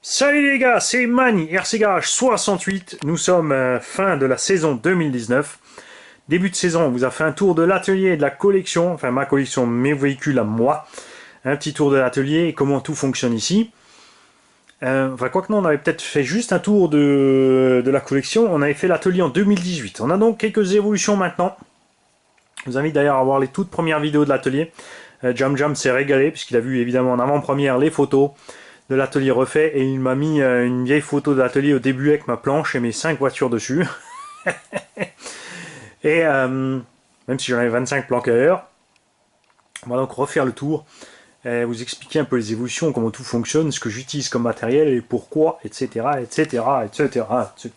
Salut les gars, c'est Mani, RC Garage 68. Nous sommes fin de la saison 2019. Début de saison, on vous a fait un tour de l'atelier et de la collection, enfin ma collection, mes véhicules à moi. Un petit tour de l'atelier et comment tout fonctionne ici. Enfin, quoi que non, on avait peut-être fait juste un tour de la collection. On avait fait l'atelier en 2018. On a donc quelques évolutions maintenant. Je vous invite d'ailleurs à voir les toutes premières vidéos de l'atelier. Jam Jam s'est régalé puisqu'il a vu évidemment en avant-première les photos de l'atelier refait et il m'a mis une vieille photo de l'atelier au début avec ma planche et mes 5 voitures dessus. Et même si j'en avais 25 planqués ailleurs, on va donc refaire le tour, vous expliquer un peu les évolutions, comment tout fonctionne, ce que j'utilise comme matériel et pourquoi, etc. etc. etc. etc.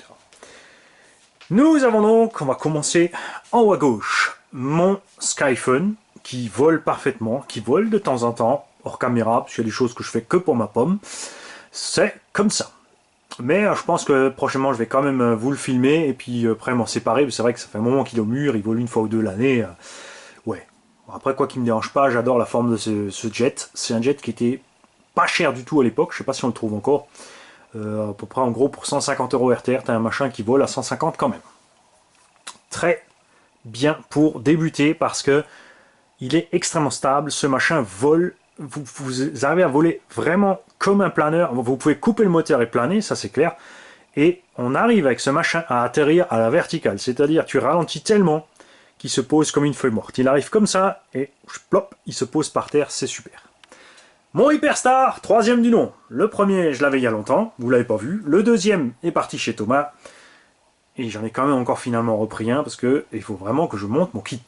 Nous avons donc, on va commencer en haut à gauche, mon Skyphone qui vole parfaitement, qui vole de temps en temps, hors caméra, parce qu'il y a des choses que je fais que pour ma pomme. C'est comme ça. Mais je pense que prochainement je vais quand même vous le filmer et puis après m'en séparer. C'est vrai que ça fait un moment qu'il est au mur, il vole une fois ou deux l'année. Ouais. Après, quoi qu'il me dérange pas, j'adore la forme de ce jet. C'est un jet qui était pas cher du tout à l'époque, je sais pas si on le trouve encore. À peu près en gros pour 150 € RTR, t'as un machin qui vole à 150 quand même. Très bien pour débuter parce que il est extrêmement stable, ce machin vole. Vous arrivez à voler vraiment comme un planeur. Vous pouvez couper le moteur et planer, ça c'est clair. Et on arrive avec ce machin à atterrir à la verticale. C'est-à-dire tu ralentis tellement qu'il se pose comme une feuille morte. Il arrive comme ça et plop, il se pose par terre, c'est super. Mon Hyperstar, troisième du nom. Le premier, je l'avais il y a longtemps, vous l'avez pas vu. Le deuxième est parti chez Thomas. Et j'en ai quand même encore finalement repris un parce que il faut vraiment que je monte mon kit.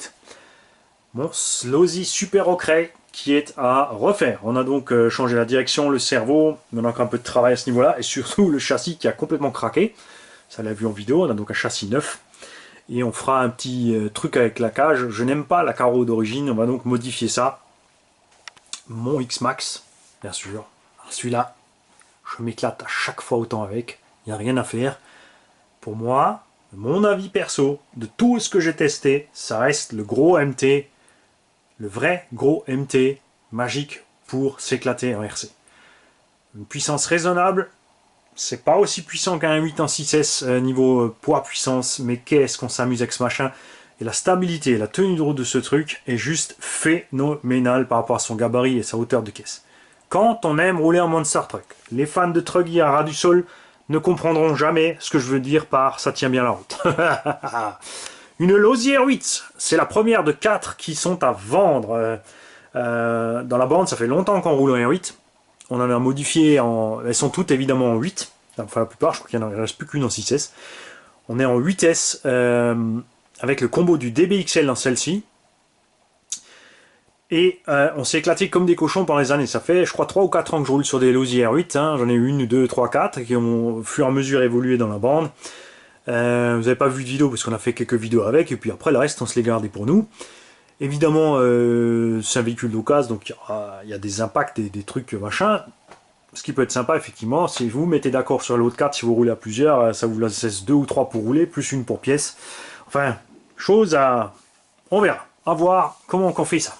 Mon Slozy Super Ocray qui est à refaire. On a donc changé la direction, le cerveau, on a encore un peu de travail à ce niveau-là, et surtout le châssis qui a complètement craqué. Ça l'a vu en vidéo, on a donc un châssis neuf. Et on fera un petit truc avec la cage. Je n'aime pas la carreau d'origine, on va donc modifier ça. Mon X-Max, bien sûr. Celui-là, je m'éclate à chaque fois autant avec. Il n'y a rien à faire. Pour moi, mon avis perso, de tout ce que j'ai testé, ça reste le gros MT. Le vrai gros MT magique pour s'éclater en RC. Une puissance raisonnable, c'est pas aussi puissant qu'un 8 en 6S niveau poids-puissance, mais qu'est-ce qu'on s'amuse avec ce machin. Et la stabilité, la tenue de route de ce truc est juste phénoménale par rapport à son gabarit et sa hauteur de caisse. Quand on aime rouler en Monster Truck, les fans de Truggy à ras du sol ne comprendront jamais ce que je veux dire par ça tient bien la route. Une Lozy R8, c'est la première de 4 qui sont à vendre. Dans la bande, ça fait longtemps qu'on roule en R8. On en a modifié en... Elles sont toutes évidemment en 8. Enfin la plupart, je crois qu'il n'y en reste plus qu'une en 6S. On est en 8S avec le combo du DBXL dans celle-ci. Et on s'est éclaté comme des cochons pendant les années. Ça fait, je crois, 3 ou 4 ans que je roule sur des Lozy R8. Hein. J'en ai eu 1, 2, 3, 4 qui ont au fur et à mesure évolué dans la bande. Vous n'avez pas vu de vidéo parce qu'on a fait quelques vidéos avec, et puis après le reste on se les gardait pour nous. Évidemment c'est un véhicule d'occasion, donc il y a des impacts, des trucs machin. Ce qui peut être sympa effectivement, si vous mettez d'accord sur l'autre carte, si vous roulez à plusieurs, ça vous laisse 2 ou 3 pour rouler, plus une pour pièce. Enfin, chose à... on verra, à voir comment on fait ça.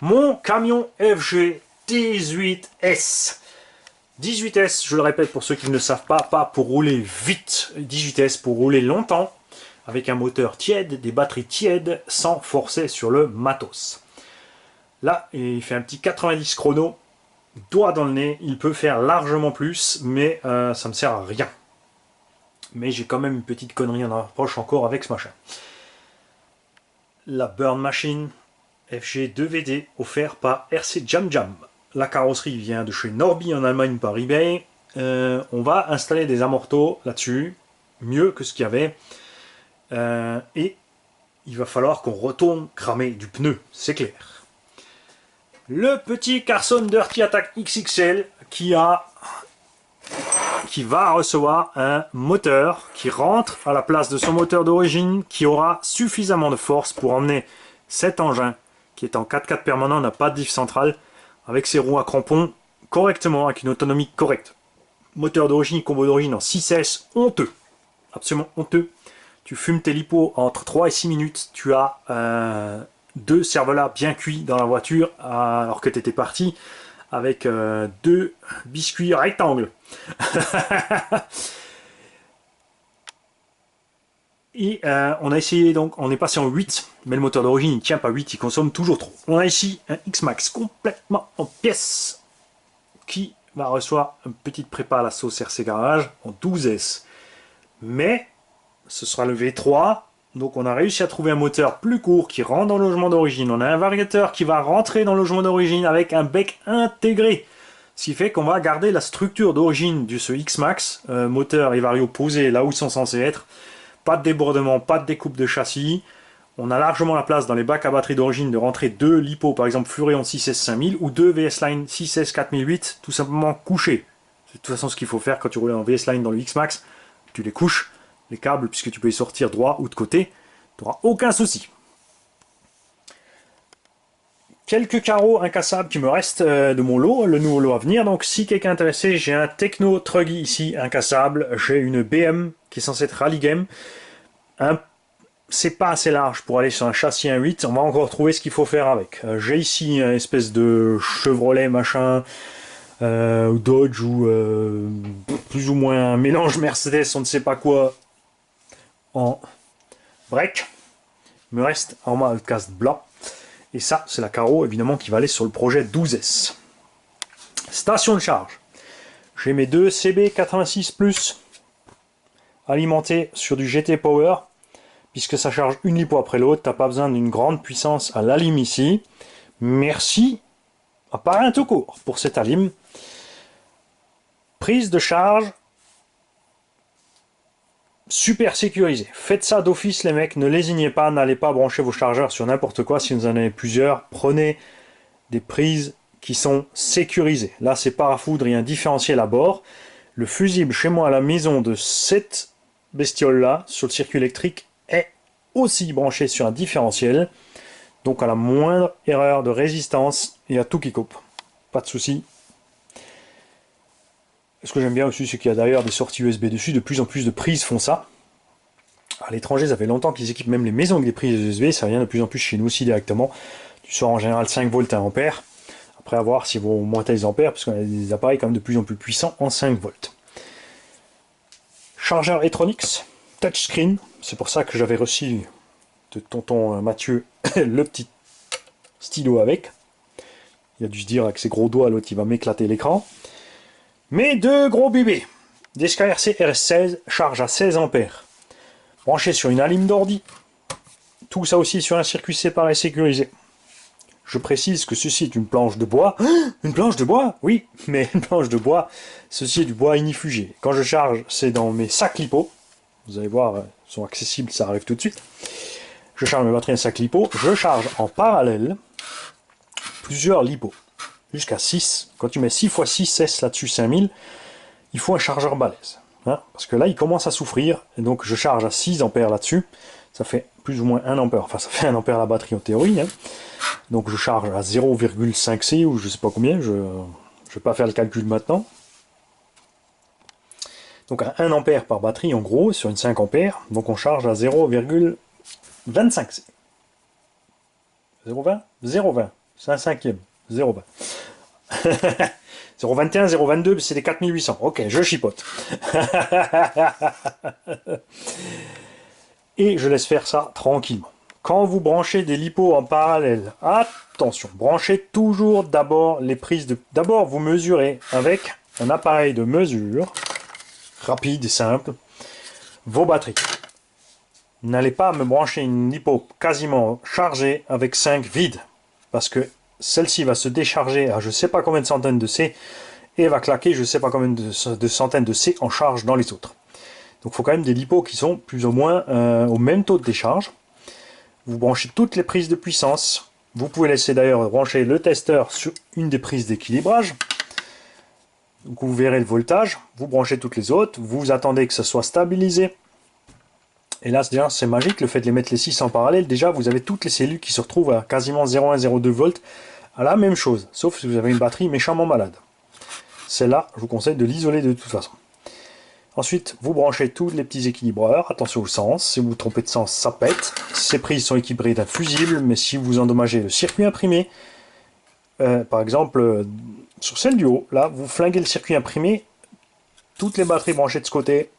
Mon camion FG 18S. 18S, je le répète pour ceux qui ne le savent pas pour rouler vite, 18S pour rouler longtemps, avec un moteur tiède, des batteries tièdes, sans forcer sur le matos. Là, il fait un petit 90 chrono, doigt dans le nez, il peut faire largement plus, mais ça me sert à rien. Mais j'ai quand même une petite connerie en approche encore avec ce machin. La Burn Machine FG 2VD, offert par RC Jam Jam. La carrosserie vient de chez Norby en Allemagne par eBay. On va installer des amortos là-dessus, mieux que ce qu'il y avait. Et il va falloir qu'on retourne cramer du pneu, c'est clair. Le petit Carson Dirty Attack XXL qui va recevoir un moteur qui rentre à la place de son moteur d'origine, qui aura suffisamment de force pour emmener cet engin, qui est en 4x4 permanent, n'a pas de diff centrale, avec ses roues à crampons correctement, avec une autonomie correcte. Moteur d'origine, combo d'origine en 6S, honteux. Absolument honteux. Tu fumes tes lipos entre 3 et 6 minutes, tu as 2 cervelas bien cuits dans la voiture, alors que tu étais parti avec deux biscuits rectangles. Et on a essayé, donc on est passé en 8, mais le moteur d'origine il ne tient pas 8, il consomme toujours trop. On a ici un X-Max complètement en pièces qui va recevoir une petite prépa à la sauce RC Garage en 12S. Mais ce sera le V3, donc on a réussi à trouver un moteur plus court qui rentre dans le logement d'origine. On a un variateur qui va rentrer dans le logement d'origine avec un bec intégré. Ce qui fait qu'on va garder la structure d'origine de ce X-Max, moteur et vario posés là où ils sont censés être. Pas de débordement, pas de découpe de châssis. On a largement la place dans les bacs à batterie d'origine de rentrer deux LiPo, par exemple Fluréon 6S 5000 ou deux VS-Line 6S 4008, tout simplement couchés. C'est de toute façon ce qu'il faut faire quand tu roules en VS-Line dans le X-Max. Tu les couches, les câbles, puisque tu peux les sortir droit ou de côté. Tu n'auras aucun souci. Quelques carreaux incassables qui me restent de mon lot, le nouveau lot à venir. Donc si quelqu'un est intéressé, j'ai un Techno Truggy ici, incassable. J'ai une BM qui est censée être Rally Game. C'est pas assez large pour aller sur un châssis 1.8. On va encore trouver ce qu'il faut faire avec. J'ai ici une espèce de Chevrolet machin, ou Dodge, ou plus ou moins un mélange Mercedes, on ne sait pas quoi, en break. Il me reste en mode casque blanc. Et ça, c'est la carreau, évidemment, qui va aller sur le projet 12S. Station de charge. J'ai mes deux CB86+, alimentés sur du GT Power, puisque ça charge une lipo après l'autre. Tu n'as pas besoin d'une grande puissance à l'alim ici. Merci à Parrain tout court pour cet alim. Prise de charge super sécurisé. Faites ça d'office les mecs, ne lésignez pas, n'allez pas brancher vos chargeurs sur n'importe quoi. Si vous en avez plusieurs, prenez des prises qui sont sécurisées. Là c'est parafoudre, il y a un différentiel à bord. Le fusible chez moi à la maison de cette bestiole là, sur le circuit électrique, est aussi branché sur un différentiel. Donc à la moindre erreur de résistance, il y a tout qui coupe. Pas de souci. Ce que j'aime bien aussi, c'est qu'il y a d'ailleurs des sorties USB dessus. De plus en plus de prises font ça. À l'étranger, ça fait longtemps qu'ils équipent même les maisons avec des prises USB. Ça vient de plus en plus chez nous aussi directement. Tu sors en général 5 volts 1 ampère. Après, à voir s'ils vont monter les ampères, parce qu'on a des appareils quand même de plus en plus puissants en 5 volts. Chargeur Etronix, touchscreen. C'est pour ça que j'avais reçu de tonton Mathieu le petit stylo avec. Il a dû se dire avec ses gros doigts, l'autre il va m'éclater l'écran. Mes deux gros bébés, DSK-RC RS16, charge à 16 ampères, branché sur une alim d'ordi, tout ça aussi sur un circuit séparé sécurisé. Je précise que ceci est une planche de bois. Une planche de bois? Oui, mais une planche de bois, ceci est du bois ignifugé. Quand je charge, c'est dans mes sacs LiPo. Vous allez voir, ils sont accessibles, ça arrive tout de suite. Je charge mes batteries en sac LiPo, je charge en parallèle plusieurs LiPo. Jusqu'à 6. Quand tu mets 6 x 6 S là-dessus 5000, il faut un chargeur balèze. Hein, parce que là, il commence à souffrir. Et donc, je charge à 6 ampères là-dessus. Ça fait plus ou moins 1 ampère. Enfin, ça fait 1 ampère la batterie en théorie. Hein. Donc, je charge à 0,5 C ou je sais pas combien. Je ne vais pas faire le calcul maintenant. Donc, à 1 ampère par batterie, en gros, sur une 5 ampères. Donc, on charge à 0,25 C. 0,20 0,20. C'est un cinquième. 0,20. 0,21, 0,22, c'est des 4800. Ok, je chipote. Et je laisse faire ça tranquillement. Quand vous branchez des LiPo en parallèle, attention, branchez toujours d'abord les prises de... D'abord, vous mesurez avec un appareil de mesure, rapide et simple, vos batteries. N'allez pas me brancher une LiPo quasiment chargée avec 5 vides, parce que celle-ci va se décharger à je ne sais pas combien de centaines de C et va claquer je ne sais pas combien de centaines de C en charge dans les autres. Donc il faut quand même des LiPo qui sont plus ou moins au même taux de décharge. Vous branchez toutes les prises de puissance. Vous pouvez laisser d'ailleurs brancher le testeur sur une des prises d'équilibrage. Donc vous verrez le voltage. Vous branchez toutes les autres. Vous attendez que ça soit stabilisé. Et là, c'est magique, le fait de les mettre les 6 en parallèle. Déjà, vous avez toutes les cellules qui se retrouvent à quasiment 0,1-0,2 volts à la même chose, sauf si vous avez une batterie méchamment malade. Celle-là, je vous conseille de l'isoler de toute façon. Ensuite, vous branchez tous les petits équilibreurs. Attention au sens, si vous vous trompez de sens, ça pète. Ces prises sont équipées d'un fusible, mais si vous endommagez le circuit imprimé, par exemple, sur celle du haut, là, vous flinguez le circuit imprimé, toutes les batteries branchées de ce côté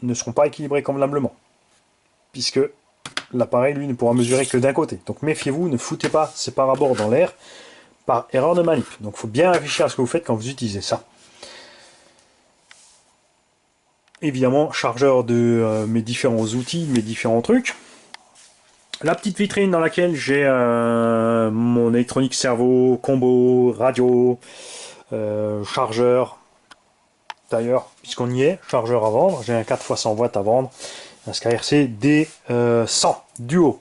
ne seront pas équilibrées convenablement, puisque l'appareil, lui, ne pourra mesurer que d'un côté. Donc méfiez-vous, ne foutez pas ces parabords dans l'air par erreur de manip. Donc il faut bien réfléchir à ce que vous faites quand vous utilisez ça. Évidemment, chargeur de mes différents outils, mes différents trucs. La petite vitrine dans laquelle j'ai mon électronique cerveau, combo, radio, chargeur. D'ailleurs, puisqu'on y est, chargeur à vendre. J'ai un 4x100 watts à vendre. Un SkyRC D100 Duo.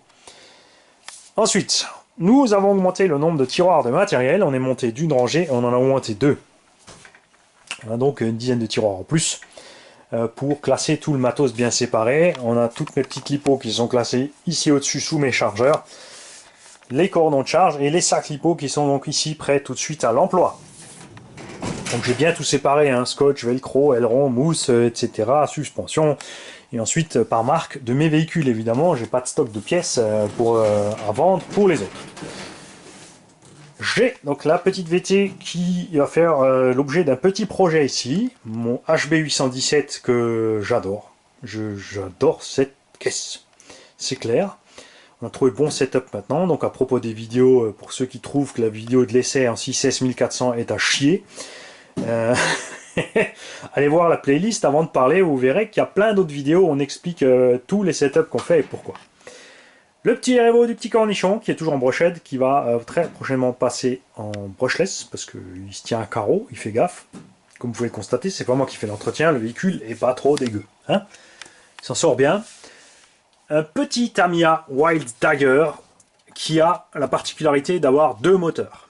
Ensuite, nous avons augmenté le nombre de tiroirs de matériel. On est monté d'une rangée, on en a augmenté deux. On a donc une dizaine de tiroirs en plus pour classer tout le matos bien séparé. On a toutes mes petites lipos qui sont classées ici au-dessus sous mes chargeurs. Les cordons de charge et les sacs lipos qui sont donc ici prêts tout de suite à l'emploi. Donc j'ai bien tout séparé, hein, scotch, velcro, aileron, mousse, etc., suspension. Et ensuite, par marque de mes véhicules, évidemment, j'ai pas de stock de pièces à vendre pour les autres. J'ai donc la petite VT qui va faire l'objet d'un petit projet ici, mon HB817 que j'adore. J'adore cette caisse, c'est clair. On a trouvé bon setup maintenant, donc à propos des vidéos, pour ceux qui trouvent que la vidéo de l'essai en 6S 1400 est à chier, allez voir la playlist avant de parler, vous verrez qu'il y a plein d'autres vidéos où on explique tous les setups qu'on fait et pourquoi. Le petit REVO du petit cornichon qui est toujours en brochette, qui va très prochainement passer en brushless parce qu'il se tient à carreau, il fait gaffe. Comme vous pouvez le constater, c'est pas moi qui fais l'entretien, le véhicule est pas trop dégueu. Hein, il s'en sort bien. Un petit Tamiya Wild Dagger qui a la particularité d'avoir deux moteurs.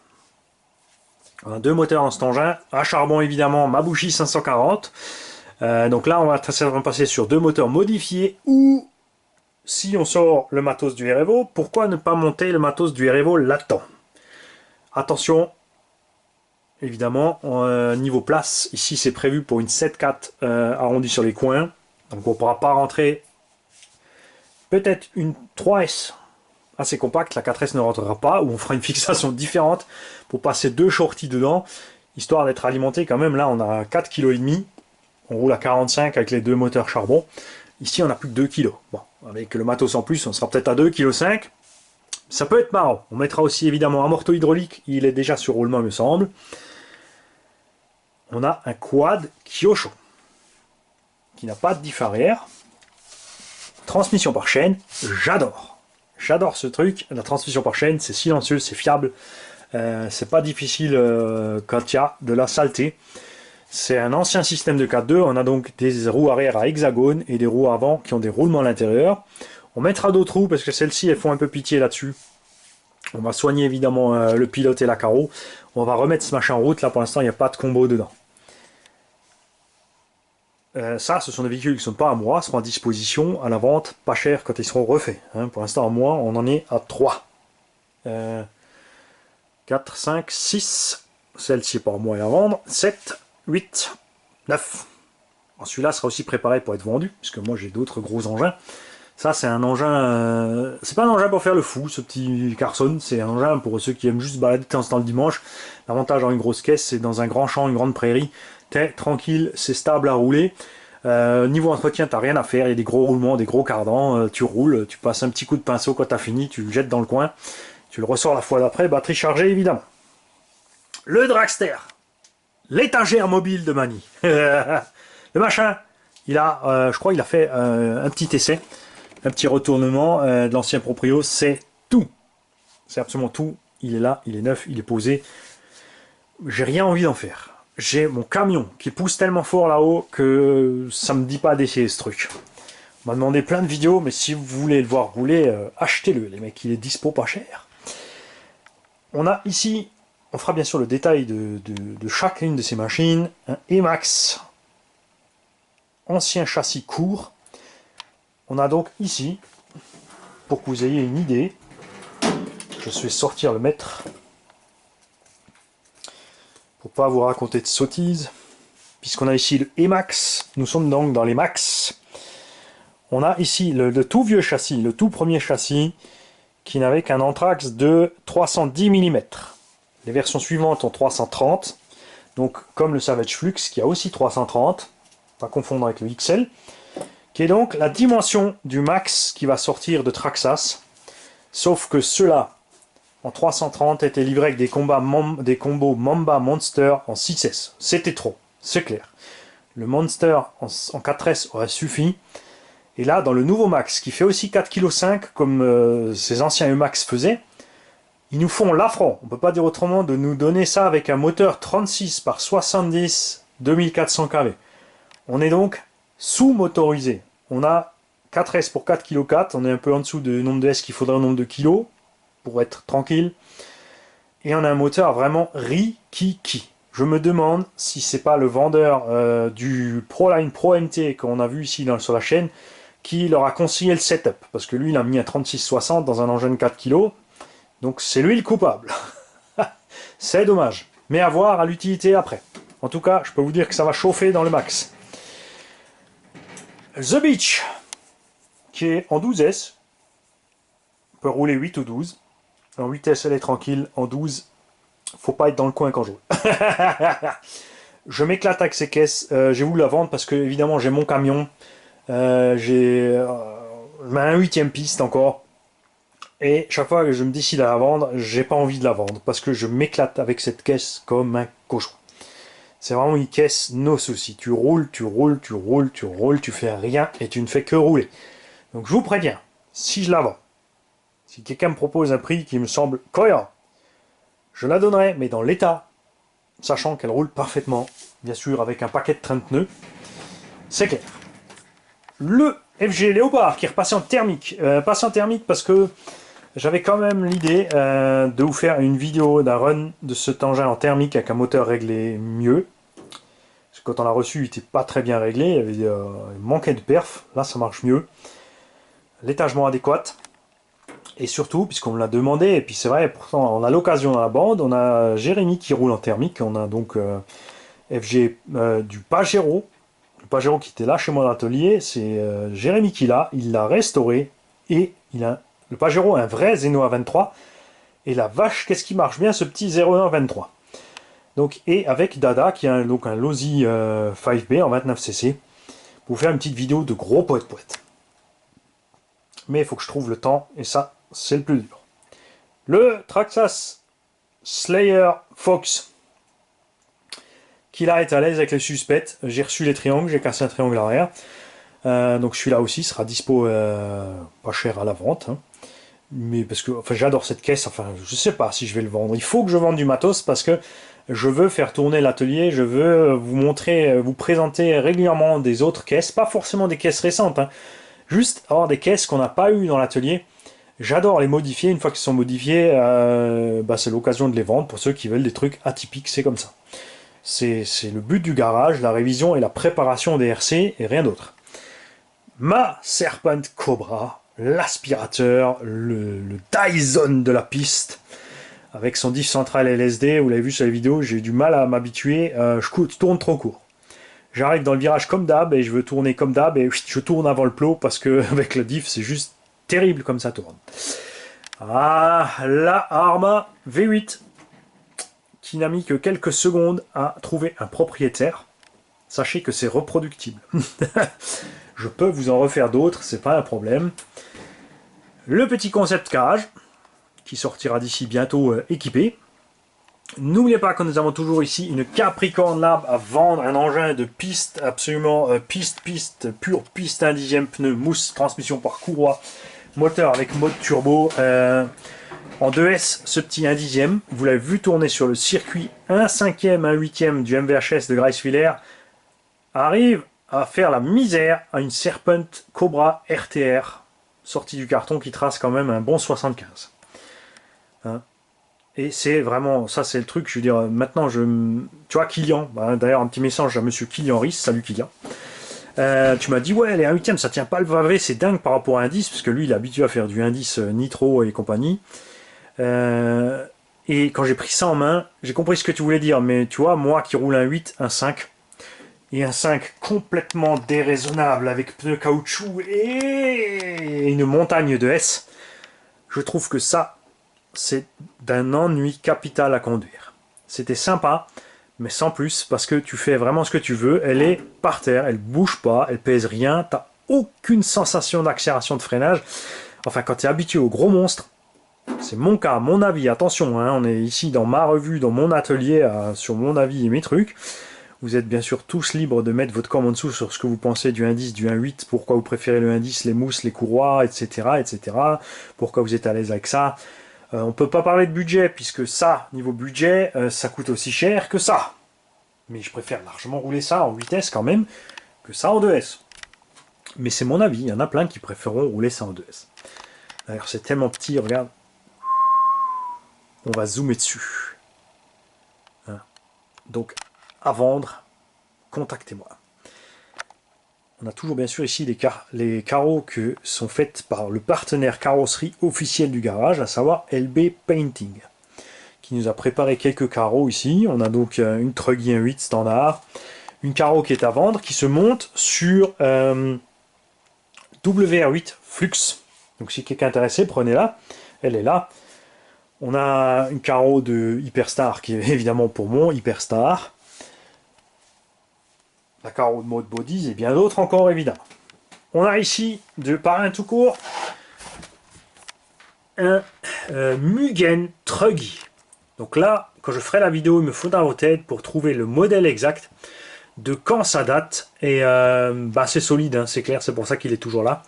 On a deux moteurs en cet engin, à charbon évidemment, Mabushi 540. Donc là, on va passer sur deux moteurs modifiés ou si on sort le matos du REVO, pourquoi ne pas monter le matos du REVO là-dedans? Attention, évidemment, niveau place, ici c'est prévu pour une 7.4 arrondie sur les coins. Donc on ne pourra pas rentrer peut-être une 3S assez compacte, la 4S ne rentrera pas, ou on fera une fixation différente pour passer deux shorties dedans, histoire d'être alimenté quand même. Là on a 4,5 kg, on roule à 45 avec les deux moteurs charbon. Ici, on a plus que 2 kg. Bon, avec le matos en plus, on sera peut-être à 2,5 kg. Ça peut être marrant. On mettra aussi évidemment un morteau hydraulique. Il est déjà sur roulement, me semble. On a un quad Kyosho qui n'a pas de diff arrière. Transmission par chaîne, j'adore. J'adore ce truc. La transmission par chaîne, c'est silencieux, c'est fiable. C'est pas difficile quand il y a de la saleté. C'est un ancien système de 4.2, on a donc des roues arrière à hexagone et des roues avant qui ont des roulements à l'intérieur. On mettra d'autres roues parce que celles-ci elles font un peu pitié là-dessus. On va soigner évidemment le pilote et la carreau. On va remettre ce machin en route, là pour l'instant il n'y a pas de combo dedans. Ça, ce sont des véhicules qui ne sont pas à moi, seront à disposition à la vente, pas cher quand ils seront refaits. Hein. Pour l'instant à moi, on en est à 3. 4, 5, 6. Celle-ci par mois à vendre. 7. 8, 9. Celui-là sera aussi préparé pour être vendu, puisque moi j'ai d'autres gros engins. Ça c'est un engin, c'est pas un engin pour faire le fou, ce petit Carson, c'est un engin pour ceux qui aiment juste balader de temps en temps le dimanche. L'avantage dans une grosse caisse, c'est dans un grand champ, une grande prairie, t'es tranquille, c'est stable à rouler. Niveau entretien, t'as rien à faire, il y a des gros roulements, des gros cardans, tu roules, tu passes un petit coup de pinceau quand t'as fini, tu le jettes dans le coin, tu le ressors la fois d'après, batterie chargée évidemment. Le dragster, l'étagère mobile de Mani. Le machin, il a, je crois il a fait un petit essai, un petit retournement de l'ancien proprio, c'est tout. C'est absolument tout. Il est là, il est neuf, il est posé. J'ai rien envie d'en faire. J'ai mon camion qui pousse tellement fort là-haut que ça me dit pas d'essayer ce truc. On m'a demandé plein de vidéos, mais si vous voulez le voir rouler, achetez-le, les mecs, il est dispo pas cher. On a ici, on fera bien sûr le détail de chacune de ces machines, un Emax, ancien châssis court. On a donc ici, pour que vous ayez une idée, je vais sortir le mètre, pour pas vous raconter de sottises, puisqu'on a ici le Emax, nous sommes donc dans les Max. On a ici le tout vieux châssis, le tout premier châssis, qui n'avait qu'un anthrax de 310 mm. Les versions suivantes ont 330. Donc comme le Savage Flux qui a aussi 330. Pas confondre avec le XL. Qui est donc la dimension du max qui va sortir de Traxxas. Sauf que ceux-là, en 330, étaient livrés avec des combos Mamba Monster en 6S. C'était trop, c'est clair. Le Monster en 4S aurait suffi. Et là, dans le nouveau Max, qui fait aussi 4,5 kg comme ces anciens E-Max faisaient, ils nous font l'affront, on ne peut pas dire autrement, de nous donner ça avec un moteur 36 par 70 2400 kV. On est donc sous-motorisé. On a 4S pour 4,4 kg, on est un peu en dessous du nombre de S qu'il faudrait au nombre de kilos, pour être tranquille. Et on a un moteur vraiment rikiki. Je me demande si c'est pas le vendeur du Proline Pro MT qu'on a vu ici sur la chaîne qui leur a conseillé le setup. Parce que lui, il a mis un 3660 dans un engin de 4 kg. Donc c'est lui le coupable. C'est dommage. Mais à voir à l'utilité après. En tout cas, je peux vous dire que ça va chauffer dans le max. The Beach, qui est en 12S, peut rouler 8 ou 12. En 8S, elle est tranquille. En 12, faut pas être dans le coin quand je roule. Je m'éclate avec ces caisses. J'ai voulu la vendre parce que, évidemment, j'ai mon camion. J'ai un 8ème piste encore. Et chaque fois que je me décide à la vendre, j'ai pas envie de la vendre parce que je m'éclate avec cette caisse comme un cochon. C'est vraiment une caisse no souci. Tu roules, tu roules, tu roules, tu roules, tu fais rien et tu ne fais que rouler. Donc je vous préviens, si je la vends, si quelqu'un me propose un prix qui me semble cohérent, je la donnerai, mais dans l'état, sachant qu'elle roule parfaitement, bien sûr avec un paquet de 30 nœuds, c'est clair. Le FG Léopard qui est repassé en thermique, passé en thermique parce que j'avais quand même l'idée de vous faire une vidéo d'un run de cet engin en thermique avec un moteur réglé mieux. Parce que quand on l'a reçu, il n'était pas très bien réglé, il manquait de perf. Là, ça marche mieux. L'étagement adéquat. Et surtout, puisqu'on me l'a demandé, et puis c'est vrai, pourtant on a l'occasion dans la bande, on a Jérémy qui roule en thermique, on a donc FG du Pajero. Le Pajero qui était là chez moi dans l'atelier, c'est Jérémy qui l'a, il l'a restauré et il a le Pajero a un vrai Zeno A23 et la vache qu'est-ce qui marche bien ce petit 0123. Donc et avec Dada qui a donc un Losi 5B en 29cc pour faire une petite vidéo de gros poète. Mais il faut que je trouve le temps et ça c'est le plus dur. Le Traxxas Slayer Fox qui là est à l'aise avec les suspects. J'ai reçu les triangles, j'ai cassé un triangle arrière. Donc celui-là aussi sera dispo pas cher à la vente. Hein. Mais parce que enfin, j'adore cette caisse, enfin je sais pas si je vais le vendre. Il faut que je vende du matos parce que je veux faire tourner l'atelier, je veux vous montrer, vous présenter régulièrement des autres caisses, pas forcément des caisses récentes, hein. Juste avoir des caisses qu'on n'a pas eues dans l'atelier. J'adore les modifier, une fois qu'ils sont modifiés, c'est l'occasion de les vendre pour ceux qui veulent des trucs atypiques, c'est comme ça. C'est le but du garage, la révision et la préparation des RC et rien d'autre. Ma Serpent Cobra, l'aspirateur, le Dyson de la piste, avec son diff central LSD, vous l'avez vu sur la vidéo, j'ai eu du mal à m'habituer, je tourne trop court. J'arrive dans le virage comme d'hab et je veux tourner comme d'hab et je tourne avant le plot parce que avec le diff c'est juste terrible comme ça tourne. Ah, la Arma V8 qui n'a mis que quelques secondes à trouver un propriétaire. Sachez que c'est reproductible. Je peux vous en refaire d'autres, c'est pas un problème. Le petit concept cage, qui sortira d'ici bientôt équipé. N'oubliez pas que nous avons toujours ici une Capricorn Lab à vendre, un engin de piste, absolument piste, pure piste, 1/10 pneu, mousse, transmission par courroie, moteur avec mode turbo. En 2S, ce petit 1/10, vous l'avez vu tourner sur le circuit 1/5e, 1/8e du MVHS de Greifswiller, arrive à faire la misère à une Serpent Cobra RTR sortie du carton qui trace quand même un bon 75. Hein, et c'est vraiment, ça c'est le truc, je veux dire, maintenant tu vois Kylian, d'ailleurs un petit message à monsieur Kylian Riss, salut Kylian. Tu m'as dit ouais les 1/8 ça tient pas le pavé, c'est dingue par rapport à un 10, parce que lui il est habitué à faire du 1/10 nitro et compagnie. Et quand j'ai pris ça en main, j'ai compris ce que tu voulais dire, mais tu vois, moi qui roule un 8, un 5, et un 5 complètement déraisonnable avec pneus caoutchouc et une montagne de S, je trouve que ça c'est d'un ennui capital à conduire. C'était sympa, mais sans plus, parce que tu fais vraiment ce que tu veux. Elle est par terre, elle bouge pas, elle pèse rien, tu n'as aucune sensation d'accélération de freinage. Enfin, quand tu es habitué aux gros monstres, c'est mon cas, mon avis, attention, hein, on est ici dans ma revue, dans mon atelier, sur mon avis et mes trucs. Vous êtes bien sûr tous libres de mettre votre com en dessous sur ce que vous pensez du 1.10, du 1.8, pourquoi vous préférez le 1.10, les mousses, les courroies, etc., etc. Pourquoi vous êtes à l'aise avec ça. On ne peut pas parler de budget, puisque ça, niveau budget, ça coûte aussi cher que ça. Mais je préfère largement rouler ça en 8S quand même, que ça en 2S. Mais c'est mon avis, il y en a plein qui préféreront rouler ça en 2S. D'ailleurs, c'est tellement petit, regarde. On va zoomer dessus. Hein. Donc, à vendre, contactez-moi. On a toujours bien sûr ici les carreaux que sont faits par le partenaire carrosserie officiel du garage, à savoir LB Painting, qui nous a préparé quelques carreaux ici. On a donc une Truggy 1.8 standard, une carreau qui est à vendre, qui se monte sur WR8 Flux. Donc si quelqu'un est intéressé, prenez-la, elle est là. On a une carreau de Hyperstar qui est évidemment pour mon Hyperstar. La carreau de mode bodies et bien d'autres encore évidemment. On a ici, de parrain tout court, un Mugen Truggy. Donc là, quand je ferai la vidéo, il me faudra vos têtes pour trouver le modèle exact de quand ça date. Et c'est solide, hein, c'est clair, c'est pour ça qu'il est toujours là.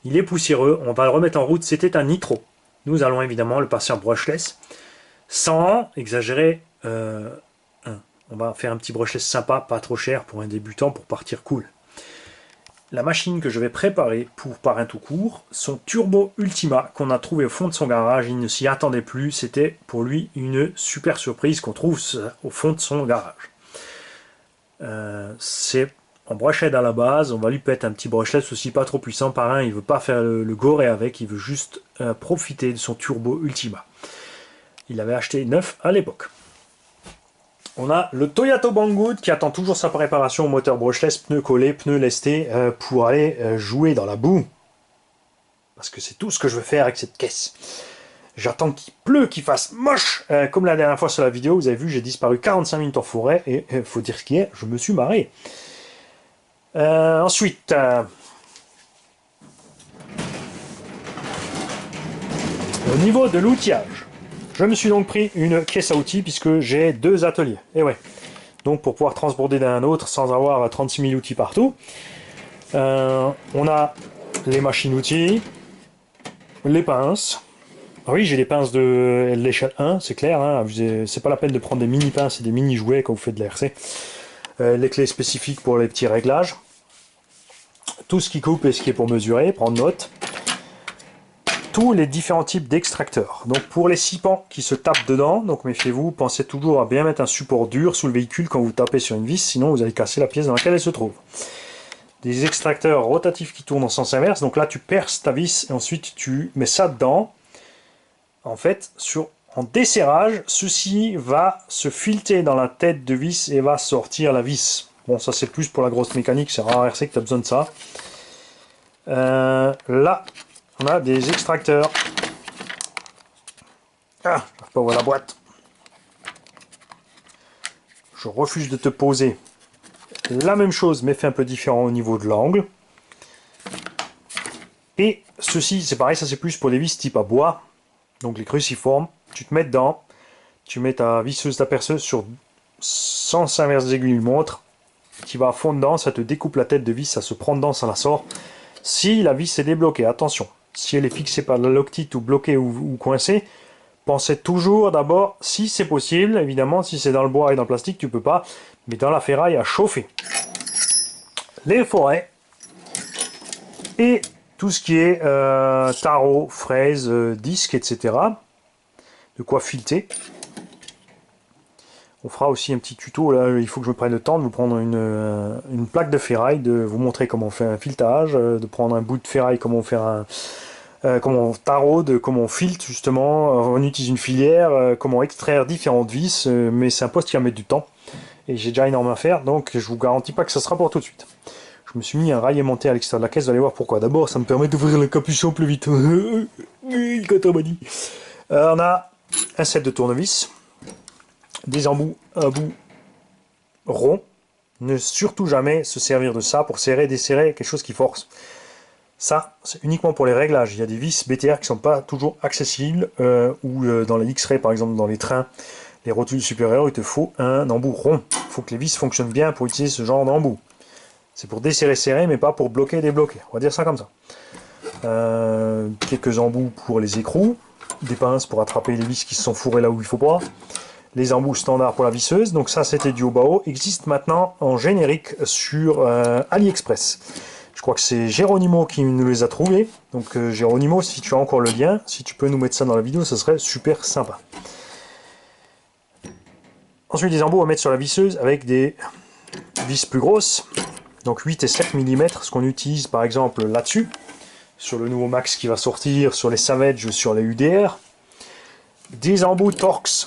Il est poussiéreux, on va le remettre en route. C'était un nitro. Nous allons évidemment le passer en brushless, sans exagérer. On va faire un petit brushless sympa, pas trop cher pour un débutant, pour partir cool. La machine que je vais préparer pour parrain tout court, son Turbo Ultima qu'on a trouvé au fond de son garage, il ne s'y attendait plus, c'était pour lui une super surprise qu'on trouve au fond de son garage. C'est en brushhead à la base, on va lui mettre un petit brushless aussi pas trop puissant, parrain il veut pas faire le goré avec, il veut juste profiter de son Turbo Ultima. Il avait acheté neuf à l'époque. On a le Toyota Banggood qui attend toujours sa préparation au moteur brushless, pneus collés, pneus lestés pour aller jouer dans la boue. Parce que c'est tout ce que je veux faire avec cette caisse. J'attends qu'il pleut, qu'il fasse moche. Comme la dernière fois sur la vidéo, vous avez vu, j'ai disparu 45 minutes en forêt et il faut dire ce qui est, je me suis marré. Ensuite, au niveau de l'outillage. Je me suis donc pris une caisse à outils puisque j'ai deux ateliers. Et ouais. Donc pour pouvoir transborder d'un autre sans avoir 36 000 outils partout. On a les machines-outils, les pinces. Ah oui, j'ai les pinces de l'échelle 1, c'est clair. Hein, c'est pas la peine de prendre des mini-pinces et des mini-jouets quand vous faites de la RC. Les clés spécifiques pour les petits réglages. Tout ce qui coupe et ce qui est pour mesurer, prendre note. Tous les différents types d'extracteurs. Donc pour les 6 pans qui se tapent dedans, donc méfiez-vous, pensez toujours à bien mettre un support dur sous le véhicule quand vous tapez sur une vis, sinon vous allez casser la pièce dans laquelle elle se trouve. Des extracteurs rotatifs qui tournent en sens inverse, donc là tu perces ta vis et ensuite tu mets ça dedans. En fait, en desserrage, ceci va se fileter dans la tête de vis et va sortir la vis. Bon, ça c'est plus pour la grosse mécanique, c'est rare RC que tu as besoin de ça. Là, on a des extracteurs. Ah, je ne peux pas ouvrir la boîte. Je refuse de te poser la même chose, mais fait un peu différent au niveau de l'angle. Et ceci, c'est pareil, ça c'est plus pour les vis type à bois. Donc les cruciformes, tu te mets dedans, tu mets ta visseuse, ta perceuse sur sens inverse des aiguilles montre, tu vas à fond dedans, ça te découpe la tête de vis, ça se prend dedans, ça la sort. Si la vis est débloquée, attention, si elle est fixée par la loctite ou bloquée ou coincée, pensez toujours d'abord, si c'est possible, évidemment, si c'est dans le bois et dans le plastique, tu peux pas, mais dans la ferraille à chauffer. Les forêts et tout ce qui est tarot, fraises, disques, etc. De quoi fileter. On fera aussi un petit tuto, là il faut que je me prenne le temps de vous prendre une plaque de ferraille, de vous montrer comment on fait un filetage, de prendre un bout de ferraille, comment on fait comment on taraude, comment on filte justement, on utilise une filière, comment extraire différentes vis, mais c'est un poste qui va mettre du temps, et j'ai déjà énormément à faire, donc je vous garantis pas que ça sera pour tout de suite. Je me suis mis un rail aimanté à l'extérieur de la caisse, vous allez voir pourquoi. D'abord, ça me permet d'ouvrir le capuchon plus vite. Quand on m'a dit. On a un set de tournevis, des embouts à bout rond. Ne surtout jamais se servir de ça pour serrer, desserrer quelque chose qui force. Ça, c'est uniquement pour les réglages. Il y a des vis BTR qui ne sont pas toujours accessibles, ou dans les X-Ray, par exemple, dans les trains, les rotules supérieures, il te faut un embout rond. Il faut que les vis fonctionnent bien pour utiliser ce genre d'embout. C'est pour desserrer, serrer, mais pas pour bloquer, débloquer. On va dire ça comme ça. Quelques embouts pour les écrous, des pinces pour attraper les vis qui se sont fourrées là où il ne faut pas. Les embouts standards pour la visseuse, donc ça c'était du Obao, existe maintenant en générique sur AliExpress. Je crois que c'est Geronimo qui nous les a trouvés, donc Geronimo, si tu as encore le lien, si tu peux nous mettre ça dans la vidéo, ce serait super sympa. Ensuite les embouts à mettre sur la visseuse avec des vis plus grosses, donc 8 et 7 mm, ce qu'on utilise par exemple là-dessus, sur le nouveau Max qui va sortir, sur les Savage, sur les UDR. Des embouts Torx,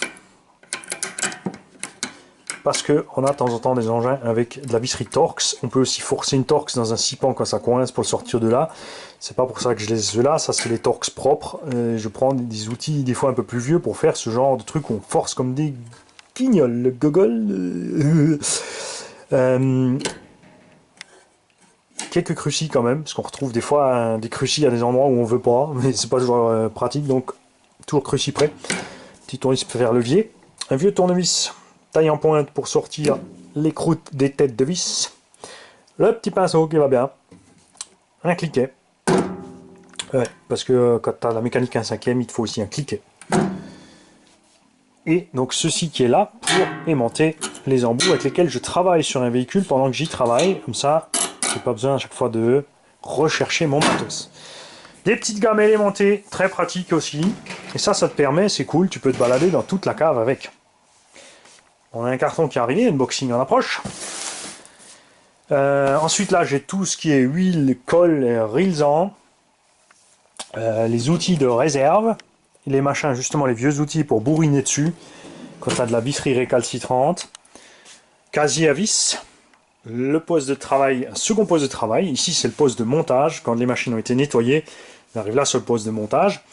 parce qu'on a de temps en temps des engins avec de la visserie Torx. On peut aussi forcer une Torx dans un scipan quand ça coince pour le sortir de là. C'est pas pour ça que je laisse ceux-là, ça c'est les Torx propres. Je prends des outils des fois un peu plus vieux pour faire ce genre de truc où on force comme des guignols, le gogol. Quelques crucis quand même, parce qu'on retrouve des fois des crucis à des endroits où on veut pas, mais c'est pas toujours pratique, donc toujours crucis prêt. Petit tournevis pour faire levier. Un vieux tournevis taille en pointe pour sortir les croûtes des têtes de vis. Le petit pinceau qui va bien. Un cliquet. Ouais, parce que quand tu as la mécanique 1/5, il te faut aussi un cliquet. Et donc ceci qui est là pour aimanter les embouts avec lesquels je travaille sur un véhicule pendant que j'y travaille. Comme ça, j'ai pas besoin à chaque fois de rechercher mon matos. Des petites gamelles aimantées, très pratiques aussi. Et ça te permet, c'est cool, tu peux te balader dans toute la cave avec. On a un carton qui est arrivé, unboxing en approche. Ensuite là j'ai tout ce qui est huile, colle, rilsan, les outils de réserve, les machins, justement les vieux outils pour bourriner dessus, quand tu as de la visserie récalcitrante, casier à vis, le poste de travail, un second poste de travail, ici c'est le poste de montage, quand les machines ont été nettoyées, on arrive là sur le poste de montage,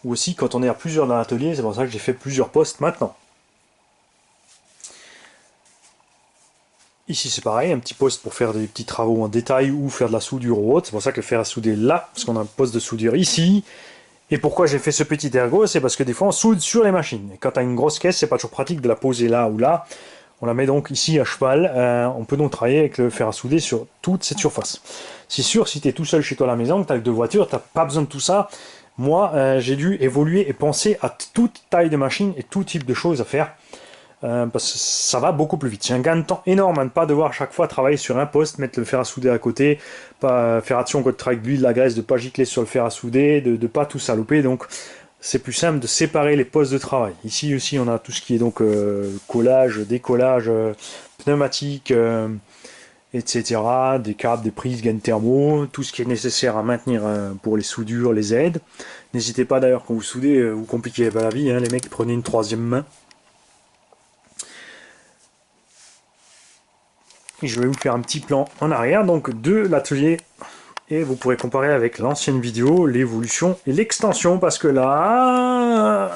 ou aussi quand on est à plusieurs dans l'atelier, c'est pour ça que j'ai fait plusieurs postes maintenant. Ici c'est pareil, un petit poste pour faire des petits travaux en détail ou faire de la soudure ou autre. C'est pour ça que le fer à souder là, parce qu'on a un poste de soudure ici. Et pourquoi j'ai fait ce petit ergot, c'est parce que des fois on soude sur les machines. Et quand tu as une grosse caisse, c'est pas toujours pratique de la poser là ou là. On la met donc ici à cheval. On peut donc travailler avec le fer à souder sur toute cette surface. C'est sûr, si tu es tout seul chez toi à la maison, que tu as deux voitures, tu n'as pas besoin de tout ça. Moi, j'ai dû évoluer et penser à toute taille de machine et tout type de choses à faire. Parce que ça va beaucoup plus vite. C'est un gain de temps énorme à ne pas devoir à chaque fois travailler sur un poste, mettre le fer à souder à côté, pas faire attention quand tu travailles avec l'huile, la graisse, de ne pas gicler sur le fer à souder, de ne pas tout saloper. Donc c'est plus simple de séparer les postes de travail. Ici aussi on a tout ce qui est donc collage, décollage, pneumatique, etc. Des câbles, des prises, gaines thermo, tout ce qui est nécessaire à maintenir pour les soudures, les aides. N'hésitez pas d'ailleurs quand vous soudez, vous compliquez pas la vie, hein, les mecs, prenez une troisième main. Et je vais vous faire un petit plan en arrière donc de l'atelier et vous pourrez comparer avec l'ancienne vidéo l'évolution et l'extension parce que là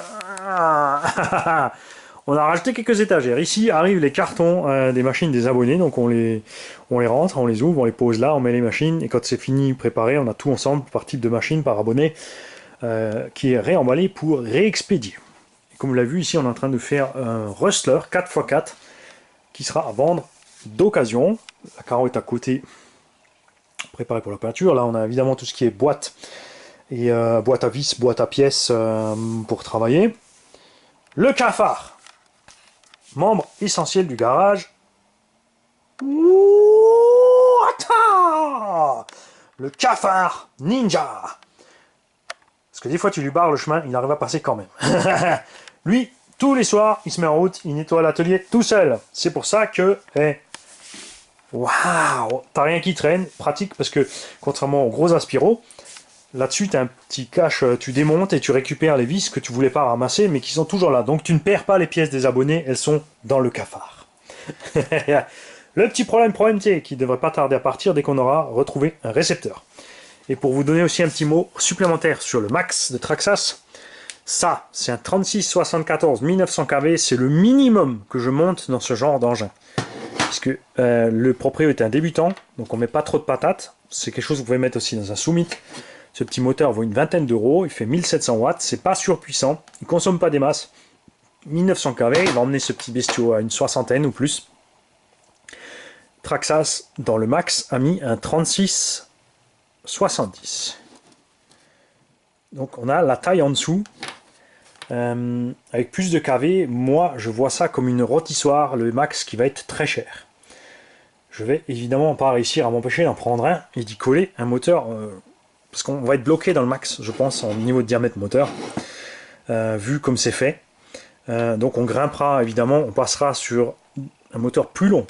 on a rajouté quelques étagères. Ici arrivent les cartons des machines des abonnés, donc on les rentre, on les ouvre, on les pose là, on met les machines et quand c'est fini préparé on a tout ensemble par type de machine par abonné qui est réemballé pour réexpédier. Et comme vous l'avez vu ici on est en train de faire un Rustler 4x4 qui sera à vendre d'occasion. La carreau est à côté préparée pour la peinture. Là on a évidemment tout ce qui est boîte et boîte à vis, boîte à pièces pour travailler. Le cafard, membre essentiel du garage. Le cafard ninja, parce que des fois tu lui barres le chemin, il arrive à passer quand même. Lui tous les soirs il se met en route, il nettoie l'atelier tout seul. C'est pour ça que waouh, t'as rien qui traîne, pratique parce que contrairement aux gros aspiros, là-dessus tu as un petit cache, tu démontes et tu récupères les vis que tu voulais pas ramasser mais qui sont toujours là. Donc tu ne perds pas les pièces des abonnés, elles sont dans le cafard. Le petit problème c'est qui devrait pas tarder à partir dès qu'on aura retrouvé un récepteur. Et pour vous donner aussi un petit mot supplémentaire sur le Max de Traxxas, Ça, c'est un 3674 1900 kV, c'est le minimum que je monte dans ce genre d'engin. Puisque le proprio est un débutant, donc on met pas trop de patates. C'est quelque chose que vous pouvez mettre aussi dans un Summit. Ce petit moteur vaut une vingtaine d'euros, il fait 1700 watts, c'est pas surpuissant, il consomme pas des masses. 1900 kV, il va emmener ce petit bestiau à une soixantaine ou plus. Traxxas, dans le max, a mis un 3670. Donc on a la taille en dessous. Avec plus de kV, moi je vois ça comme une rôtissoire, le max qui va être très cher. Je vais évidemment pas réussir à m'empêcher d'en prendre un et d'y coller un moteur, parce qu'on va être bloqué dans le max, je pense, en niveau de diamètre moteur, vu comme c'est fait. Donc on grimpera évidemment, on passera sur un moteur plus long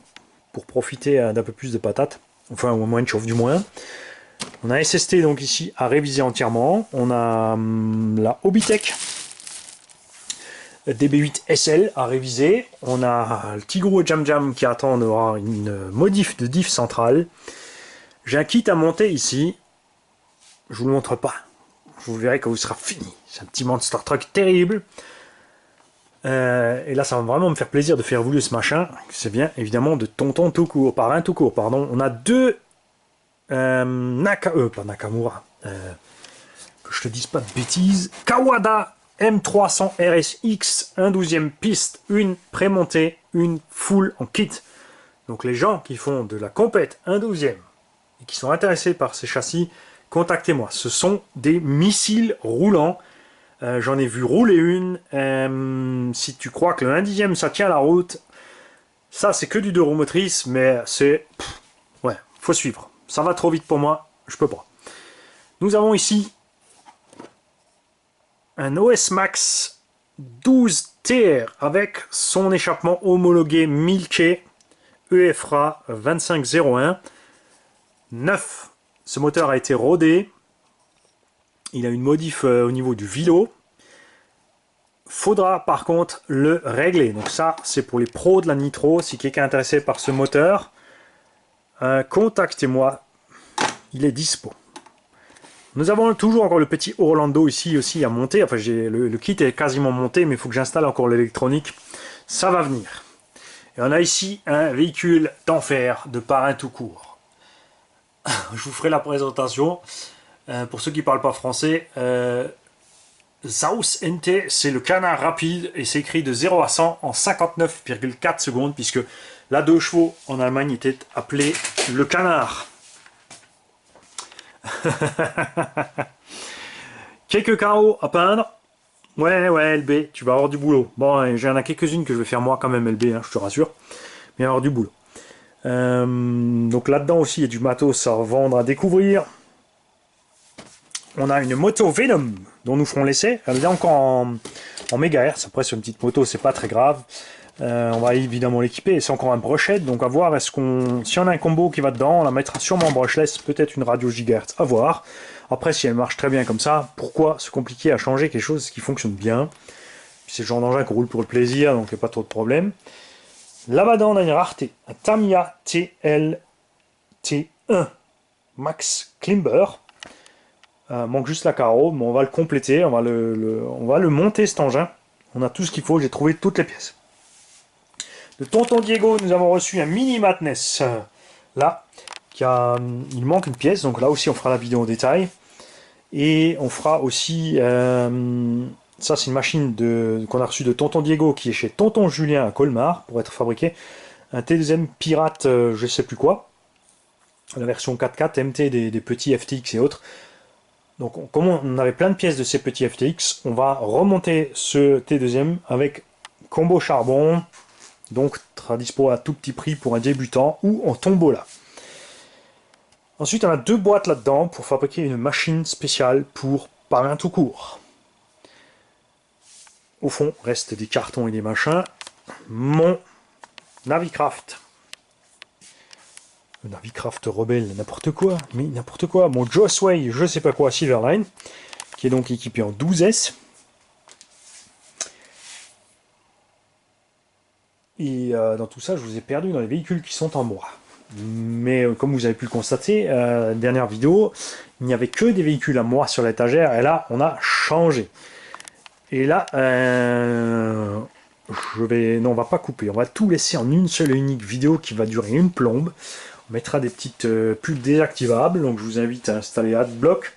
pour profiter d'un peu plus de patates, enfin au moins de chauffe du moins. On a SST donc ici à réviser entièrement, on a la Hobbytech DB8 SL à réviser, on a le Tigro et Jam Jam qui attend d'avoir une modif de diff centrale. J'ai un kit à monter ici, je vous le montre pas, vous verrez quand vous sera fini, c'est un petit monster truck terrible. Et là ça va vraiment me faire plaisir de faire évoluer ce machin, c'est bien évidemment de Tonton tout court, Parrain tout court, pardon. On a deux pas Nakamura, que je te dise pas de bêtises, Kawada M300 RSX, 1/12e piste, une prémontée, une full en kit. Donc les gens qui font de la compète 1/12e et qui sont intéressés par ces châssis, contactez-moi, ce sont des missiles roulants. J'en ai vu rouler une. Si tu crois que le 1/10e ça tient la route, ça c'est que du 2 roues motrices, mais c'est... ouais, faut suivre. Ça va trop vite pour moi, je peux pas. Nous avons ici un OS Max 12 TR avec son échappement homologué Milke EFRA 2501 neuf. Ce moteur a été rodé. Il a une modif au niveau du vilo. Faudra par contre le régler. Donc ça, c'est pour les pros de la nitro. Si quelqu'un est intéressé par ce moteur, contactez-moi. Il est dispo. Nous avons toujours encore le petit Orlando ici aussi à monter. Enfin, le kit est quasiment monté, mais il faut que j'installe encore l'électronique. Ça va venir. Et on a ici un véhicule d'enfer de Parrain tout court. Je vous ferai la présentation. Pour ceux qui ne parlent pas français, Saus NT, c'est le canard rapide et c'est écrit de 0 à 100 en 59,4 secondes, puisque la 2 chevaux en Allemagne était appelée le canard. Quelques carreaux à peindre. Ouais, LB, tu vas avoir du boulot. Bon, j'en ai quelques-unes que je vais faire moi quand même, LB, hein, je te rassure. Mais il va y avoir du boulot. Donc là-dedans aussi, il y a du matos à vendre, à découvrir. On a une moto Venom dont nous ferons l'essai. Elle est encore en mégahertz. Après, sur une petite moto, c'est pas très grave. On va évidemment l'équiper. C'est encore un brochette. Donc à voir, si on a un combo qui va dedans, on la mettra sûrement en brushless. Peut-être une radio gigahertz. À voir. Après, si elle marche très bien comme ça, pourquoi se compliquer à changer quelque chose qui fonctionne bien? C'est le genre d'engin qu'on roule pour le plaisir, donc il n'y a pas trop de problème. Là-bas, on a une rareté. Un Tamiya TLT1 Max Climber. Manque juste la carreau, mais on va le compléter, on va le monter cet engin. On a tout ce qu'il faut, j'ai trouvé toutes les pièces. De Tonton Diego, nous avons reçu un mini Madness. Là, il manque une pièce, donc là aussi on fera la vidéo en détail. Et on fera aussi, ça c'est une machine qu'on a reçue de Tonton Diego, qui est chez Tonton Julien à Colmar, pour être fabriqué. Un T2M Pirate, je sais plus quoi. La version 4x4 MT des petits FTX et autres. Donc comme on avait plein de pièces de ces petits FTX, on va remonter ce T2M avec combo charbon, donc sera dispo à tout petit prix pour un débutant ou en tombola. Ensuite on a deux boîtes là-dedans pour fabriquer une machine spéciale pour Parrain tout court. Au fond restent des cartons et des machins. Mon Navicraft. Le Navicraft rebelle, n'importe quoi, mais n'importe quoi. Mon Josway, je sais pas quoi, Silverline, qui est donc équipé en 12S. Et dans tout ça, je vous ai perdu dans les véhicules qui sont en bois. Mais comme vous avez pu le constater, dernière vidéo, il n'y avait que des véhicules à moi sur l'étagère, et là, on a changé. Et là, non, on va pas couper. On va tout laisser en une seule et unique vidéo qui va durer une plombe. On mettra des petites pubs désactivables. Donc je vous invite à installer AdBlock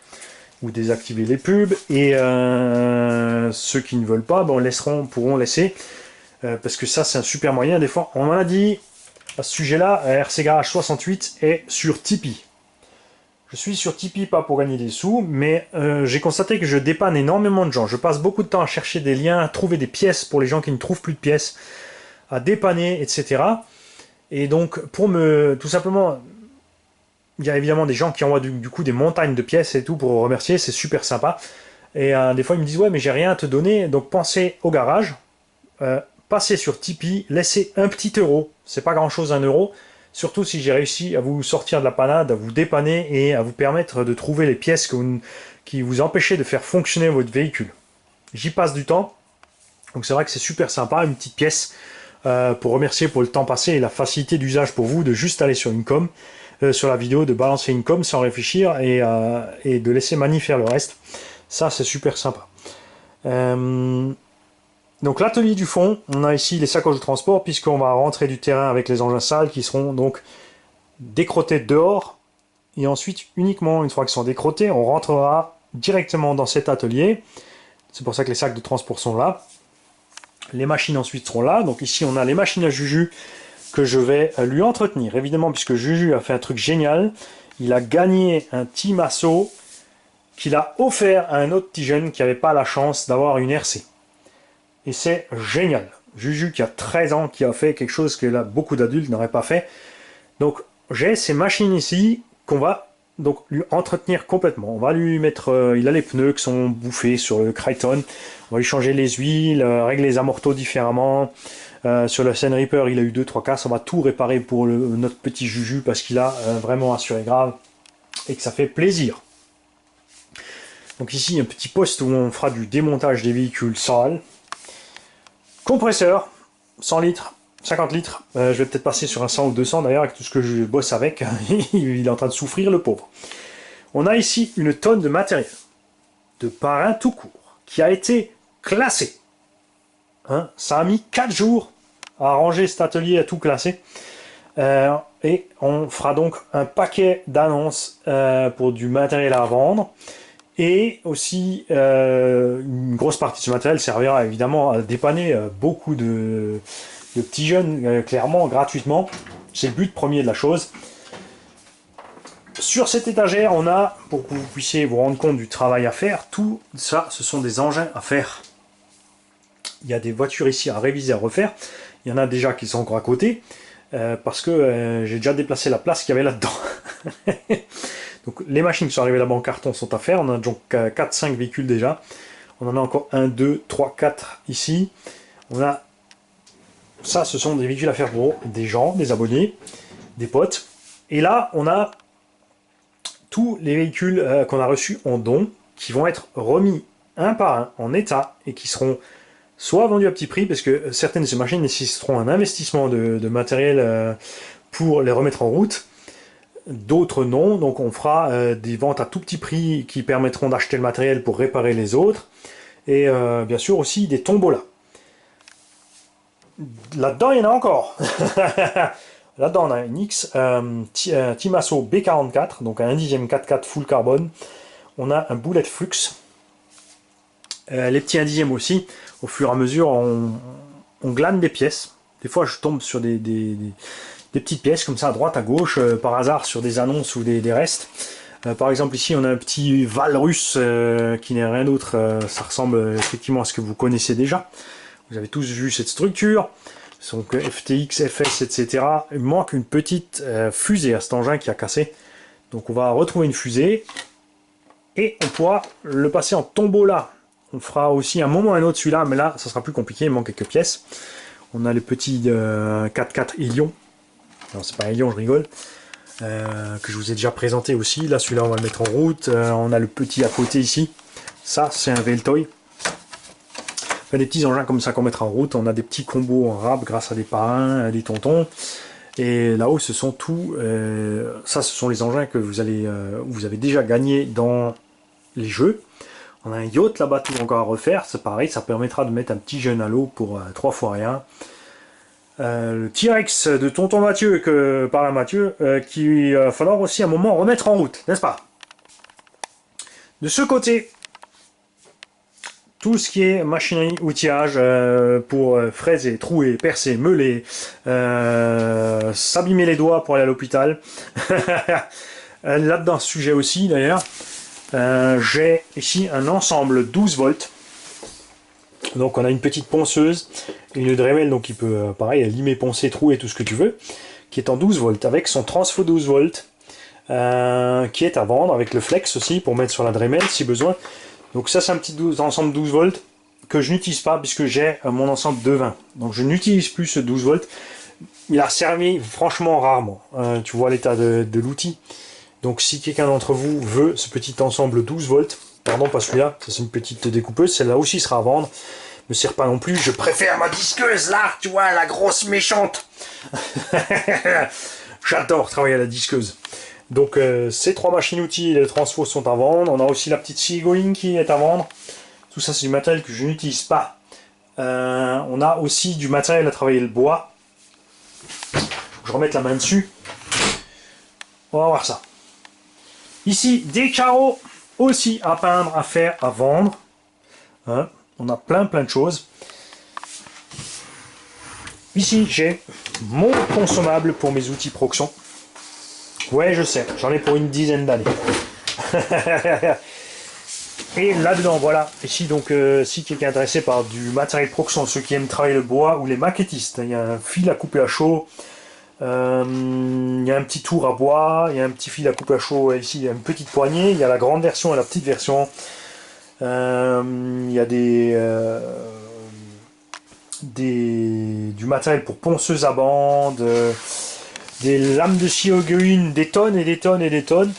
ou désactiver les pubs. Et ceux qui ne veulent pas, ben, pourront laisser. Parce que ça, c'est un super moyen. Des fois, on m'a dit à ce sujet-là, RC Garage 68 est sur Tipeee. Je suis sur Tipeee pas pour gagner des sous, mais j'ai constaté que je dépanne énormément de gens. Je passe beaucoup de temps à chercher des liens, à trouver des pièces pour les gens qui ne trouvent plus de pièces, à dépanner, etc. Et donc, tout simplement, il y a évidemment des gens qui envoient du coup des montagnes de pièces et tout pour remercier, c'est super sympa. Et des fois, ils me disent, ouais, mais j'ai rien à te donner, donc pensez au garage, passez sur Tipeee, laissez un petit euro, c'est pas grand-chose, 1 euro. Surtout si j'ai réussi à vous sortir de la panade, à vous dépanner et à vous permettre de trouver les pièces qui vous empêchaient de faire fonctionner votre véhicule. J'y passe du temps, donc c'est vrai que c'est super sympa, une petite pièce pour remercier pour le temps passé et la facilité d'usage pour vous de juste aller sur sur la vidéo, de balancer une com sans réfléchir et de laisser Mani faire le reste. Ça, c'est super sympa. Donc l'atelier du fond, on a ici les sacoches de transport puisqu'on va rentrer du terrain avec les engins sales qui seront donc décrottés dehors et ensuite uniquement une fois qu'ils sont décrottés, on rentrera directement dans cet atelier. C'est pour ça que les sacs de transport sont là. Les machines ensuite seront là. Donc ici on a les machines à Juju que je vais lui entretenir. Évidemment puisque Juju a fait un truc génial, il a gagné un Team Asso qu'il a offert à un autre petit jeune qui n'avait pas la chance d'avoir une RC. Et c'est génial. Juju qui a 13 ans, qui a fait quelque chose que là, beaucoup d'adultes n'auraient pas fait. Donc j'ai ces machines ici qu'on va donc lui entretenir complètement. On va lui mettre, il a les pneus qui sont bouffés sur le Crichton. On va lui changer les huiles, régler les amortos différemment. Sur le Sen Reaper, il a eu 2-3 casses. On va tout réparer pour notre petit Juju parce qu'il a vraiment assuré grave et que ça fait plaisir. Donc ici, un petit poste où on fera du démontage des véhicules sales. Compresseur, 100 litres, 50 litres. Je vais peut-être passer sur un 100 ou 200 d'ailleurs avec tout ce que je bosse avec. Il est en train de souffrir, le pauvre. On a ici une tonne de matériel, de parrain tout court, qui a été classé. Hein, ça a mis 4 jours à ranger cet atelier, à tout classer. Et on fera donc un paquet d'annonces pour du matériel à vendre. Et aussi, une grosse partie de ce matériel servira évidemment à dépanner beaucoup de petits jeunes, clairement, gratuitement. C'est le but premier de la chose. Sur cette étagère, on a, pour que vous puissiez vous rendre compte du travail à faire, tout ça, ce sont des engins à faire. Il y a des voitures ici à réviser, à refaire. Il y en a déjà qui sont encore à côté, parce que j'ai déjà déplacé la place qu'il y avait là-dedans. Donc les machines qui sont arrivées là-bas en carton sont à faire. On a donc 4-5 véhicules déjà. On en a encore 1, 2, 3, 4 ici. On a... Ça, ce sont des véhicules à faire pour des gens, des abonnés, des potes. Et là, on a tous les véhicules qu'on a reçus en don, qui vont être remis un par un en état et qui seront soit vendus à petit prix, parce que certaines de ces machines nécessiteront un investissement de matériel pour les remettre en route. D'autres non, donc on fera des ventes à tout petit prix qui permettront d'acheter le matériel pour réparer les autres. Et bien sûr aussi des tombolas. Là-dedans, il y en a encore. Là-dedans, on a une X Team Asso B44, donc un 1/10 4x4 full carbone. On a un Bullet Flux. Les petits 1/10 aussi. Au fur et à mesure, on glane des pièces. Des fois, je tombe sur des petites pièces comme ça à droite, à gauche, par hasard sur des annonces ou des restes. Par exemple ici on a un petit Valrus qui n'est rien d'autre, ça ressemble effectivement à ce que vous connaissez déjà. Vous avez tous vu cette structure, donc FTX, FS, etc. Il manque une petite fusée à cet engin qui a cassé. Donc on va retrouver une fusée et on pourra le passer en tombola. On fera aussi un moment ou un autre celui-là, mais là ça sera plus compliqué, il manque quelques pièces. On a le petit 4x4 Ilion. Non, c'est pas un lion, je rigole. Que je vous ai déjà présenté aussi. Là, celui-là, on va le mettre en route. On a le petit à côté ici. Ça, c'est un Veltoy. Enfin, des petits engins comme ça qu'on mettra en route. On a des petits combos en rab grâce à des parrains, des tontons. Et là-haut, ce sont tout. Ça, ce sont les engins que vous avez déjà gagnés dans les jeux. On a un yacht là-bas tout encore à refaire, c'est pareil, ça permettra de mettre un petit jeune à l'eau pour 3 fois rien. Le T-Rex de tonton Mathieu, par là Mathieu, qu'il va falloir aussi à un moment remettre en route, n'est-ce pas? De ce côté, tout ce qui est machinerie, outillage pour fraiser, trouer, percer, meuler, s'abîmer les doigts pour aller à l'hôpital. Là-dedans, ce sujet aussi d'ailleurs, j'ai ici un ensemble 12 volts. Donc on a une petite ponceuse, une Dremel, donc il peut, pareil, limer, poncer, trouer, tout ce que tu veux, qui est en 12 volts, avec son transfo 12 volts, qui est à vendre, avec le flex aussi, pour mettre sur la Dremel si besoin. Donc ça c'est un petit ensemble 12 volts que je n'utilise pas puisque j'ai mon ensemble de 20. Donc je n'utilise plus ce 12 volts. Il a servi franchement rarement. Tu vois l'état de l'outil. Donc si quelqu'un d'entre vous veut ce petit ensemble 12 volts, pardon pas celui-là, ça c'est une petite découpeuse, celle-là aussi sera à vendre. Me sert pas non plus, je préfère ma disqueuse là, tu vois, la grosse méchante. J'adore travailler à la disqueuse. Donc ces 3 machines-outils et les transfos sont à vendre. On a aussi la petite Seagoing qui est à vendre. Tout ça c'est du matériel que je n'utilise pas. On a aussi du matériel à travailler le bois. Je remets la main dessus. On va voir ça. Ici des carreaux aussi à peindre, à faire, à vendre. Hein, on a plein de choses. Ici j'ai mon consommable pour mes outils Proxon. Ouais, je sais, j'en ai pour une dizaine d'années. Et là-dedans, voilà. Ici, donc, si quelqu'un est intéressé par du matériel Proxon, ceux qui aiment travailler le bois, ou les maquettistes, il y a un fil à couper à chaud, il y a un petit tour à bois, il y a un petit fil à couper à chaud, ici, il y a une petite poignée, il y a la grande version et la petite version. Il y a du matériel pour ponceuse à bande, des lames de scie Auguine, des tonnes et des tonnes et des tonnes.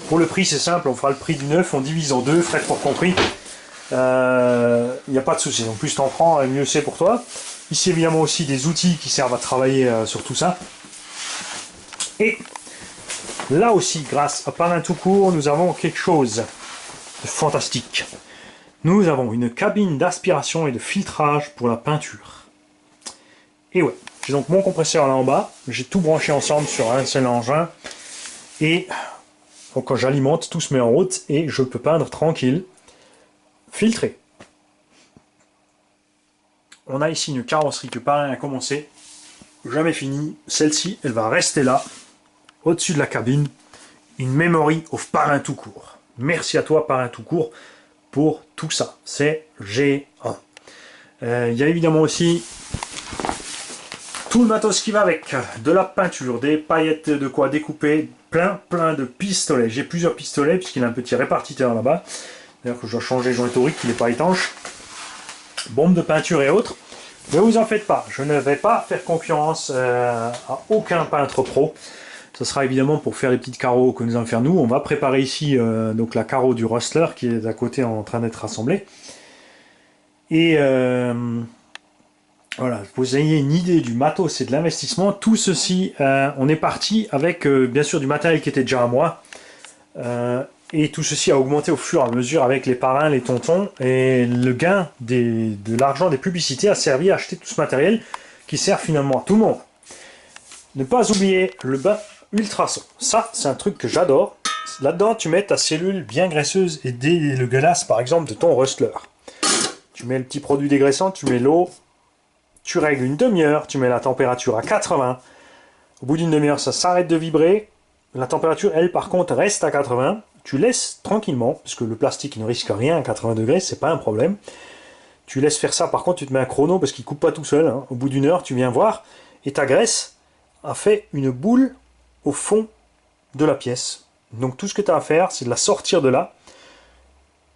Pour le prix, c'est simple, on fera le prix du neuf, on divise en deux, frais pour compris. Il n'y a pas de souci. En plus, t'en prends, mieux c'est pour toi. Ici, évidemment, aussi des outils qui servent à travailler sur tout ça. Et là aussi, grâce à Parin tout court, nous avons quelque chose de fantastique. Nous avons une cabine d'aspiration et de filtrage pour la peinture. Et ouais. J'ai donc mon compresseur là en bas, j'ai tout branché ensemble sur un seul engin, et donc quand j'alimente, tout se met en route, et je peux peindre tranquille, filtré. On a ici une carrosserie que Parin a commencé, jamais finie, celle-ci, elle va rester là, au-dessus de la cabine, une memory of Parin tout court. Merci à toi Parin tout court pour tout ça, c'est géant. Il y a évidemment aussi tout le matos qui va avec, de la peinture, des paillettes de quoi découper, plein de pistolets. J'ai plusieurs pistolets puisqu'il a un petit répartiteur là-bas. D'ailleurs que je dois changer le joint historique, il n'est pas étanche. Bombe de peinture et autres. Ne vous en faites pas, je ne vais pas faire confiance à aucun peintre pro. Ce sera évidemment pour faire les petites carreaux que nous allons faire nous. On va préparer ici donc la carreau du Rustler qui est à côté en train d'être assemblée. Et voilà, pour que vous ayez une idée du matos et de l'investissement, tout ceci, on est parti avec bien sûr du matériel qui était déjà à moi. Et tout ceci a augmenté au fur et à mesure avec les parrains, les tontons. Et le gain de l'argent des publicités a servi à acheter tout ce matériel qui sert finalement à tout le monde. Ne pas oublier le bain ultrason. Ça, c'est un truc que j'adore. Là-dedans, tu mets ta cellule bien graisseuse et dégueulasse, par exemple, de ton Rustler. Tu mets le petit produit dégraissant, tu mets l'eau. Tu règles une demi-heure, tu mets la température à 80. Au bout d'une demi-heure, ça s'arrête de vibrer. La température, elle, par contre, reste à 80. Tu laisses tranquillement, parce que le plastique ne risque rien à 80 degrés, c'est pas un problème. Tu laisses faire ça, par contre, tu te mets un chrono, parce qu'il ne coupe pas tout seul. Hein. Au bout d'une heure, tu viens voir, et ta graisse a fait une boule au fond de la pièce. Donc tout ce que tu as à faire, c'est de la sortir de là.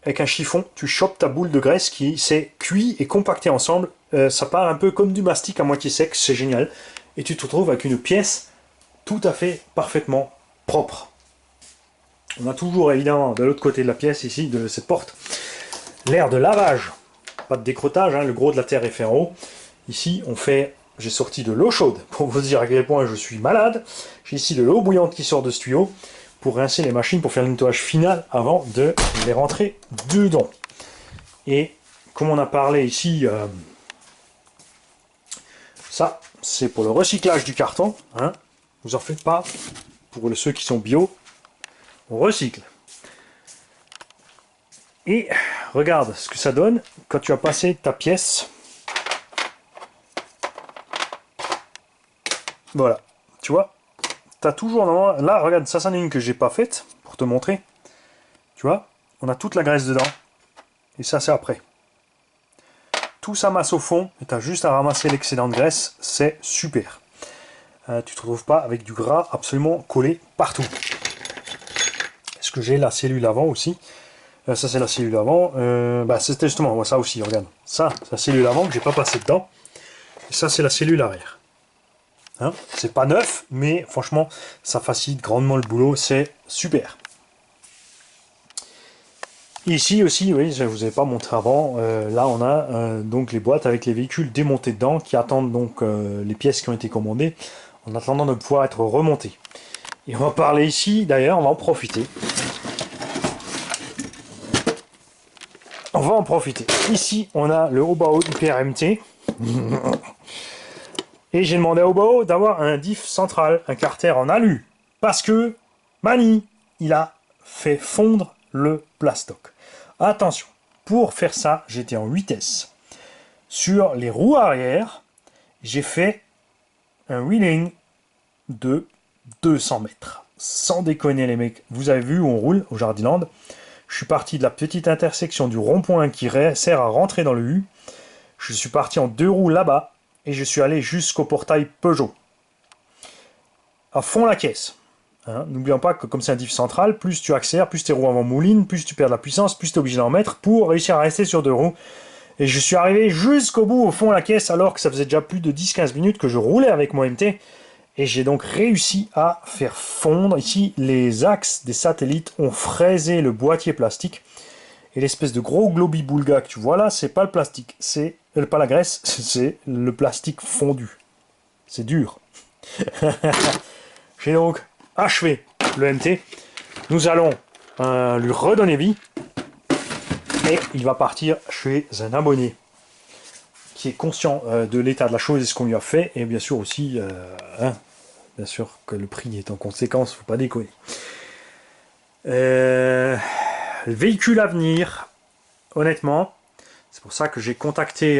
Avec un chiffon, tu chopes ta boule de graisse qui s'est cuit et compactée ensemble. Ça part un peu comme du mastic à moitié sec, c'est génial. Et tu te retrouves avec une pièce tout à fait parfaitement propre. On a toujours évidemment de l'autre côté de la pièce ici, de cette porte, l'air de lavage. Pas de décrottage, hein, le gros de la terre est fait en haut. Ici, on fait, j'ai sorti de l'eau chaude pour vous dire à quel point je suis malade. J'ai ici de l'eau bouillante qui sort de ce tuyau pour rincer les machines, pour faire le nettoyage final avant de les rentrer dedans. Et comme on a parlé ici, ça c'est pour le recyclage du carton, hein. Vous en faites pas, pour ceux qui sont bio, on recycle. Et regarde ce que ça donne quand tu as passé ta pièce. Voilà, tu vois, tu as toujours... Là, regarde, ça c'en est une que j'ai pas faite, pour te montrer. Tu vois, on a toute la graisse dedans. Et ça, c'est après. Tout ça masse au fond, et tu as juste à ramasser l'excédent de graisse, c'est super. Tu te retrouves pas avec du gras absolument collé partout. Est-ce que j'ai la cellule avant aussi? Ça c'est la cellule avant. C'était justement ça aussi, regarde. Ça, c'est la cellule avant que j'ai pas passé dedans. Et ça c'est la cellule arrière. Hein, c'est pas neuf, mais franchement, ça facilite grandement le boulot, c'est super. Ici aussi, oui, je ne vous ai pas montré avant, là on a donc les boîtes avec les véhicules démontés dedans qui attendent donc les pièces qui ont été commandées en attendant de pouvoir être remontées. Et on va parler ici, d'ailleurs, on va en profiter. On va en profiter. Ici, on a le Hobao HyperMT. Et j'ai demandé à Hobao d'avoir un diff central, un carter en alu. Parce que Mani, il a fait fondre le plastoc. Attention, pour faire ça, j'étais en 8S. Sur les roues arrière, j'ai fait un wheeling de 200 mètres. Sans déconner les mecs, vous avez vu où on roule au Jardiland. Je suis parti de la petite intersection du rond-point qui sert à rentrer dans le U. Je suis parti en 2 roues là-bas et je suis allé jusqu'au portail Peugeot. À fond la caisse. Hein, n'oublions pas que comme c'est un diff central, plus tu accélères, plus tes roues avant moulinent, plus tu perds de la puissance, plus tu es obligé d'en mettre pour réussir à rester sur 2 roues. Et je suis arrivé jusqu'au bout, au fond de la caisse, alors que ça faisait déjà plus de 10-15 minutes que je roulais avec mon MT. Et j'ai donc réussi à faire fondre. Ici, les axes des satellites ont fraisé le boîtier plastique. Et l'espèce de gros globi-boulga que tu vois là, c'est pas le plastique, c'est pas la graisse, c'est le plastique fondu. C'est dur. J'ai donc achevé le MT. Nous allons lui redonner vie. Et il va partir chez un abonné qui est conscient de l'état de la chose et ce qu'on lui a fait. Et bien sûr aussi, bien sûr que le prix est en conséquence, faut pas déconner. Le véhicule à venir, honnêtement, c'est pour ça que j'ai contacté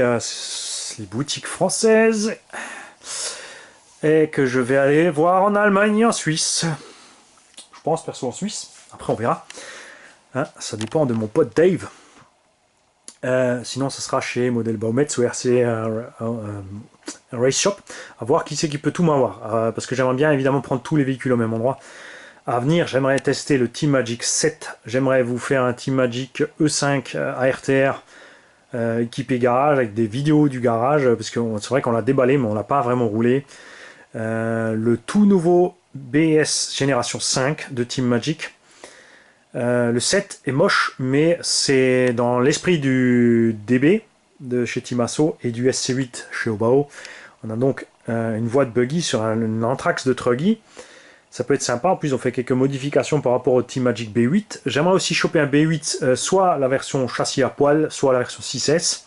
les boutiques françaises et que je vais aller voir en Allemagne et en Suisse. Je pense perso en Suisse, après on verra. Hein, ça dépend de mon pote Dave. Sinon, ce sera chez Model Baumetz ou RC Race Shop, à voir qui c'est qui peut tout m'avoir. Parce que j'aimerais bien évidemment prendre tous les véhicules au même endroit. À venir, j'aimerais tester le Team Magic 7. J'aimerais vous faire un Team Magic E5 ARTR équipé garage avec des vidéos du garage. Parce que c'est vrai qu'on l'a déballé, mais on l'a pas vraiment roulé. Le tout nouveau BS Génération 5 de Team Magic. Le 7 est moche, mais c'est dans l'esprit du DB de chez Timasso et du SC8 chez Hobao. On a donc une voie de buggy sur un Anthrax de Truggy. Ça peut être sympa. En plus, on fait quelques modifications par rapport au Team Magic B8. J'aimerais aussi choper un B8, soit la version châssis à poil, soit la version 6S.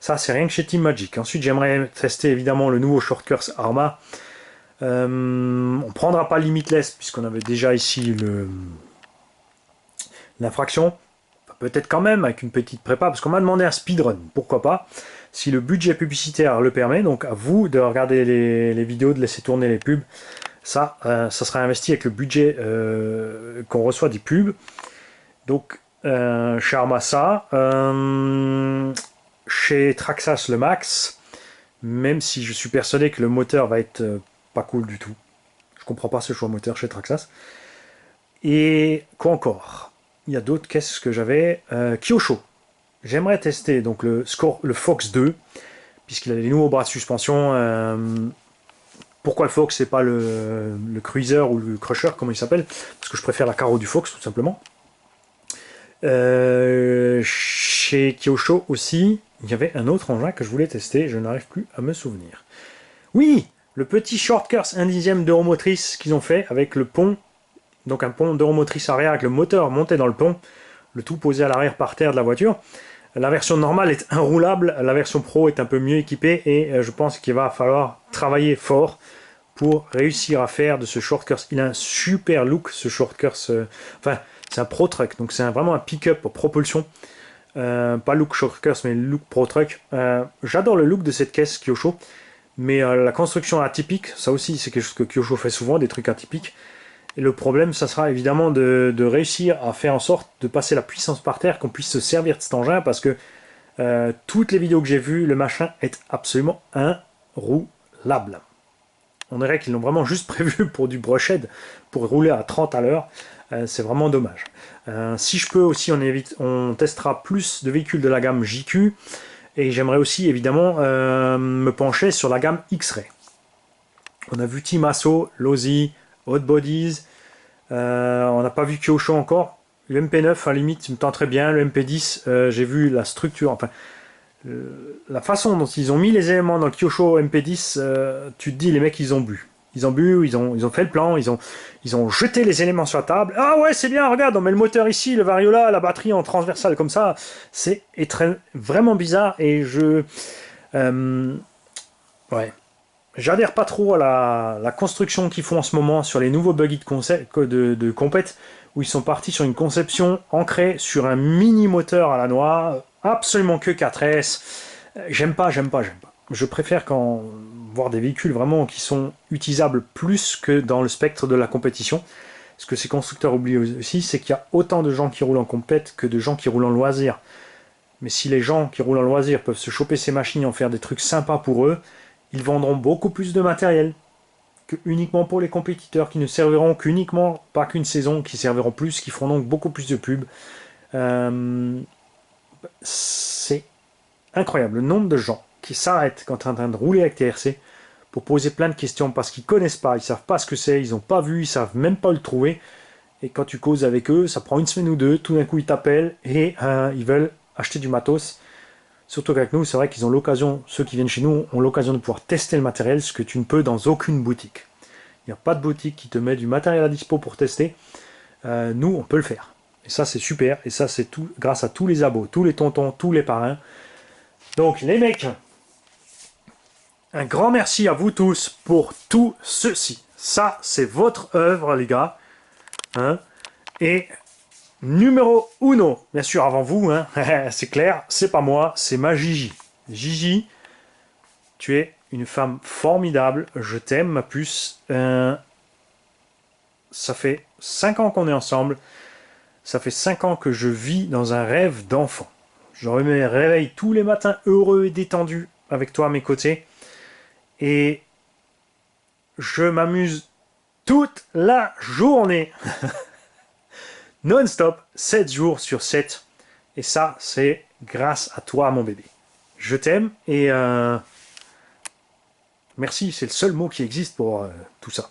Ça, c'est rien que chez Team Magic. Ensuite, j'aimerais tester évidemment le nouveau Short Course Arma. On prendra pas Limitless, puisqu'on avait déjà ici l'infraction, peut-être quand même avec une petite prépa, parce qu'on m'a demandé un speedrun, pourquoi pas, si le budget publicitaire le permet, donc à vous de regarder les vidéos, de laisser tourner les pubs, ça sera investi avec le budget qu'on reçoit des pubs, donc chez Armasa, chez Traxxas le Max, même si je suis persuadé que le moteur va être pas cool du tout, je comprends pas ce choix moteur chez Traxxas, et quoi encore? Il y a d'autres, qu'est-ce que j'avais Kyosho. J'aimerais tester donc le Fox 2, puisqu'il a les nouveaux bras de suspension. Pourquoi le Fox, c'est pas le Cruiser ou le Crusher, comment il s'appelle? Parce que je préfère la carreau du Fox, tout simplement. Chez Kyosho aussi, il y avait un autre engin que je voulais tester, je n'arrive plus à me souvenir. Oui, le petit Short Course 1/10 d'Euromotrice qu'ils ont fait avec le pont Donc un pont d'euromotrice arrière avec le moteur monté dans le pont, le tout posé à l'arrière par terre de la voiture. La version normale est inroulable, la version pro est un peu mieux équipée et je pense qu'il va falloir travailler fort pour réussir à faire de ce short course. Il a un super look, ce short course. Enfin, c'est un pro truck, donc c'est vraiment un pick-up pour propulsion. Pas look short course, mais look pro truck. J'adore le look de cette caisse Kyosho, mais la construction atypique, ça aussi c'est quelque chose que Kyosho fait souvent, des trucs atypiques. Et le problème, ça sera évidemment de réussir à faire en sorte de passer la puissance par terre, qu'on puisse se servir de cet engin, parce que toutes les vidéos que j'ai vues, le machin est absolument inroulable. On dirait qu'ils l'ont vraiment juste prévu pour du brushed, pour rouler à 30 à l'heure. C'est vraiment dommage. Si je peux aussi, on testera plus de véhicules de la gamme JQ, et j'aimerais aussi évidemment me pencher sur la gamme X-Ray. On a vu Team Asso, Losi, Hot Bodies, on n'a pas vu Kyosho encore. Le MP9 à la limite me tente très bien, le MP10 j'ai vu la structure, enfin la façon dont ils ont mis les éléments dans le Kyosho MP10, tu te dis les mecs ils ont bu. Ils ont fait le plan, ils ont jeté les éléments sur la table. Ah ouais c'est bien, regarde, on met le moteur ici, le variola, la batterie en transversale comme ça. C'est vraiment bizarre et ouais. J'adhère pas trop à la construction qu'ils font en ce moment sur les nouveaux buggy de compète, où ils sont partis sur une conception ancrée sur un mini moteur à la noix, absolument que 4S. J'aime pas. Je préfère voir des véhicules vraiment qui sont utilisables plus que dans le spectre de la compétition. Ce que ces constructeurs oublient aussi, c'est qu'il y a autant de gens qui roulent en compète que de gens qui roulent en loisir. Mais si les gens qui roulent en loisir peuvent se choper ces machines et en faire des trucs sympas pour eux, ils vendront beaucoup plus de matériel que uniquement pour les compétiteurs qui ne serviront qu'uniquement, pas qu'une saison, qui serviront plus, qui feront donc beaucoup plus de pubs. C'est incroyable le nombre de gens qui s'arrêtent quand ils sont en train de rouler avec TRC pour poser plein de questions parce qu'ils connaissent pas, ils savent pas ce que c'est, ils n'ont pas vu, ils savent même pas le trouver. Et quand tu causes avec eux, ça prend une semaine ou deux, tout d'un coup ils t'appellent et ils veulent acheter du matos. Surtout qu'avec nous, c'est vrai qu'ils ont l'occasion, ceux qui viennent chez nous ont l'occasion de pouvoir tester le matériel, ce que tu ne peux dans aucune boutique. Il n'y a pas de boutique qui te met du matériel à dispo pour tester. Nous, on peut le faire. Et ça, c'est super. Et ça, c'est tout grâce à tous les abos, tous les tontons, tous les parrains. Donc, les mecs, un grand merci à vous tous pour tout ceci. Ça, c'est votre œuvre, les gars. Hein, et numéro uno, bien sûr avant vous, hein, c'est clair, c'est pas moi, c'est ma Gigi. Gigi, tu es une femme formidable, je t'aime ma puce. Ça fait 5 ans qu'on est ensemble, ça fait 5 ans que je vis dans un rêve d'enfant. Je me réveille tous les matins heureux et détendu avec toi à mes côtés. Et je m'amuse toute la journée. Non-stop, 7 jours sur 7. Et ça, c'est grâce à toi, mon bébé. Je t'aime et merci, c'est le seul mot qui existe pour tout ça.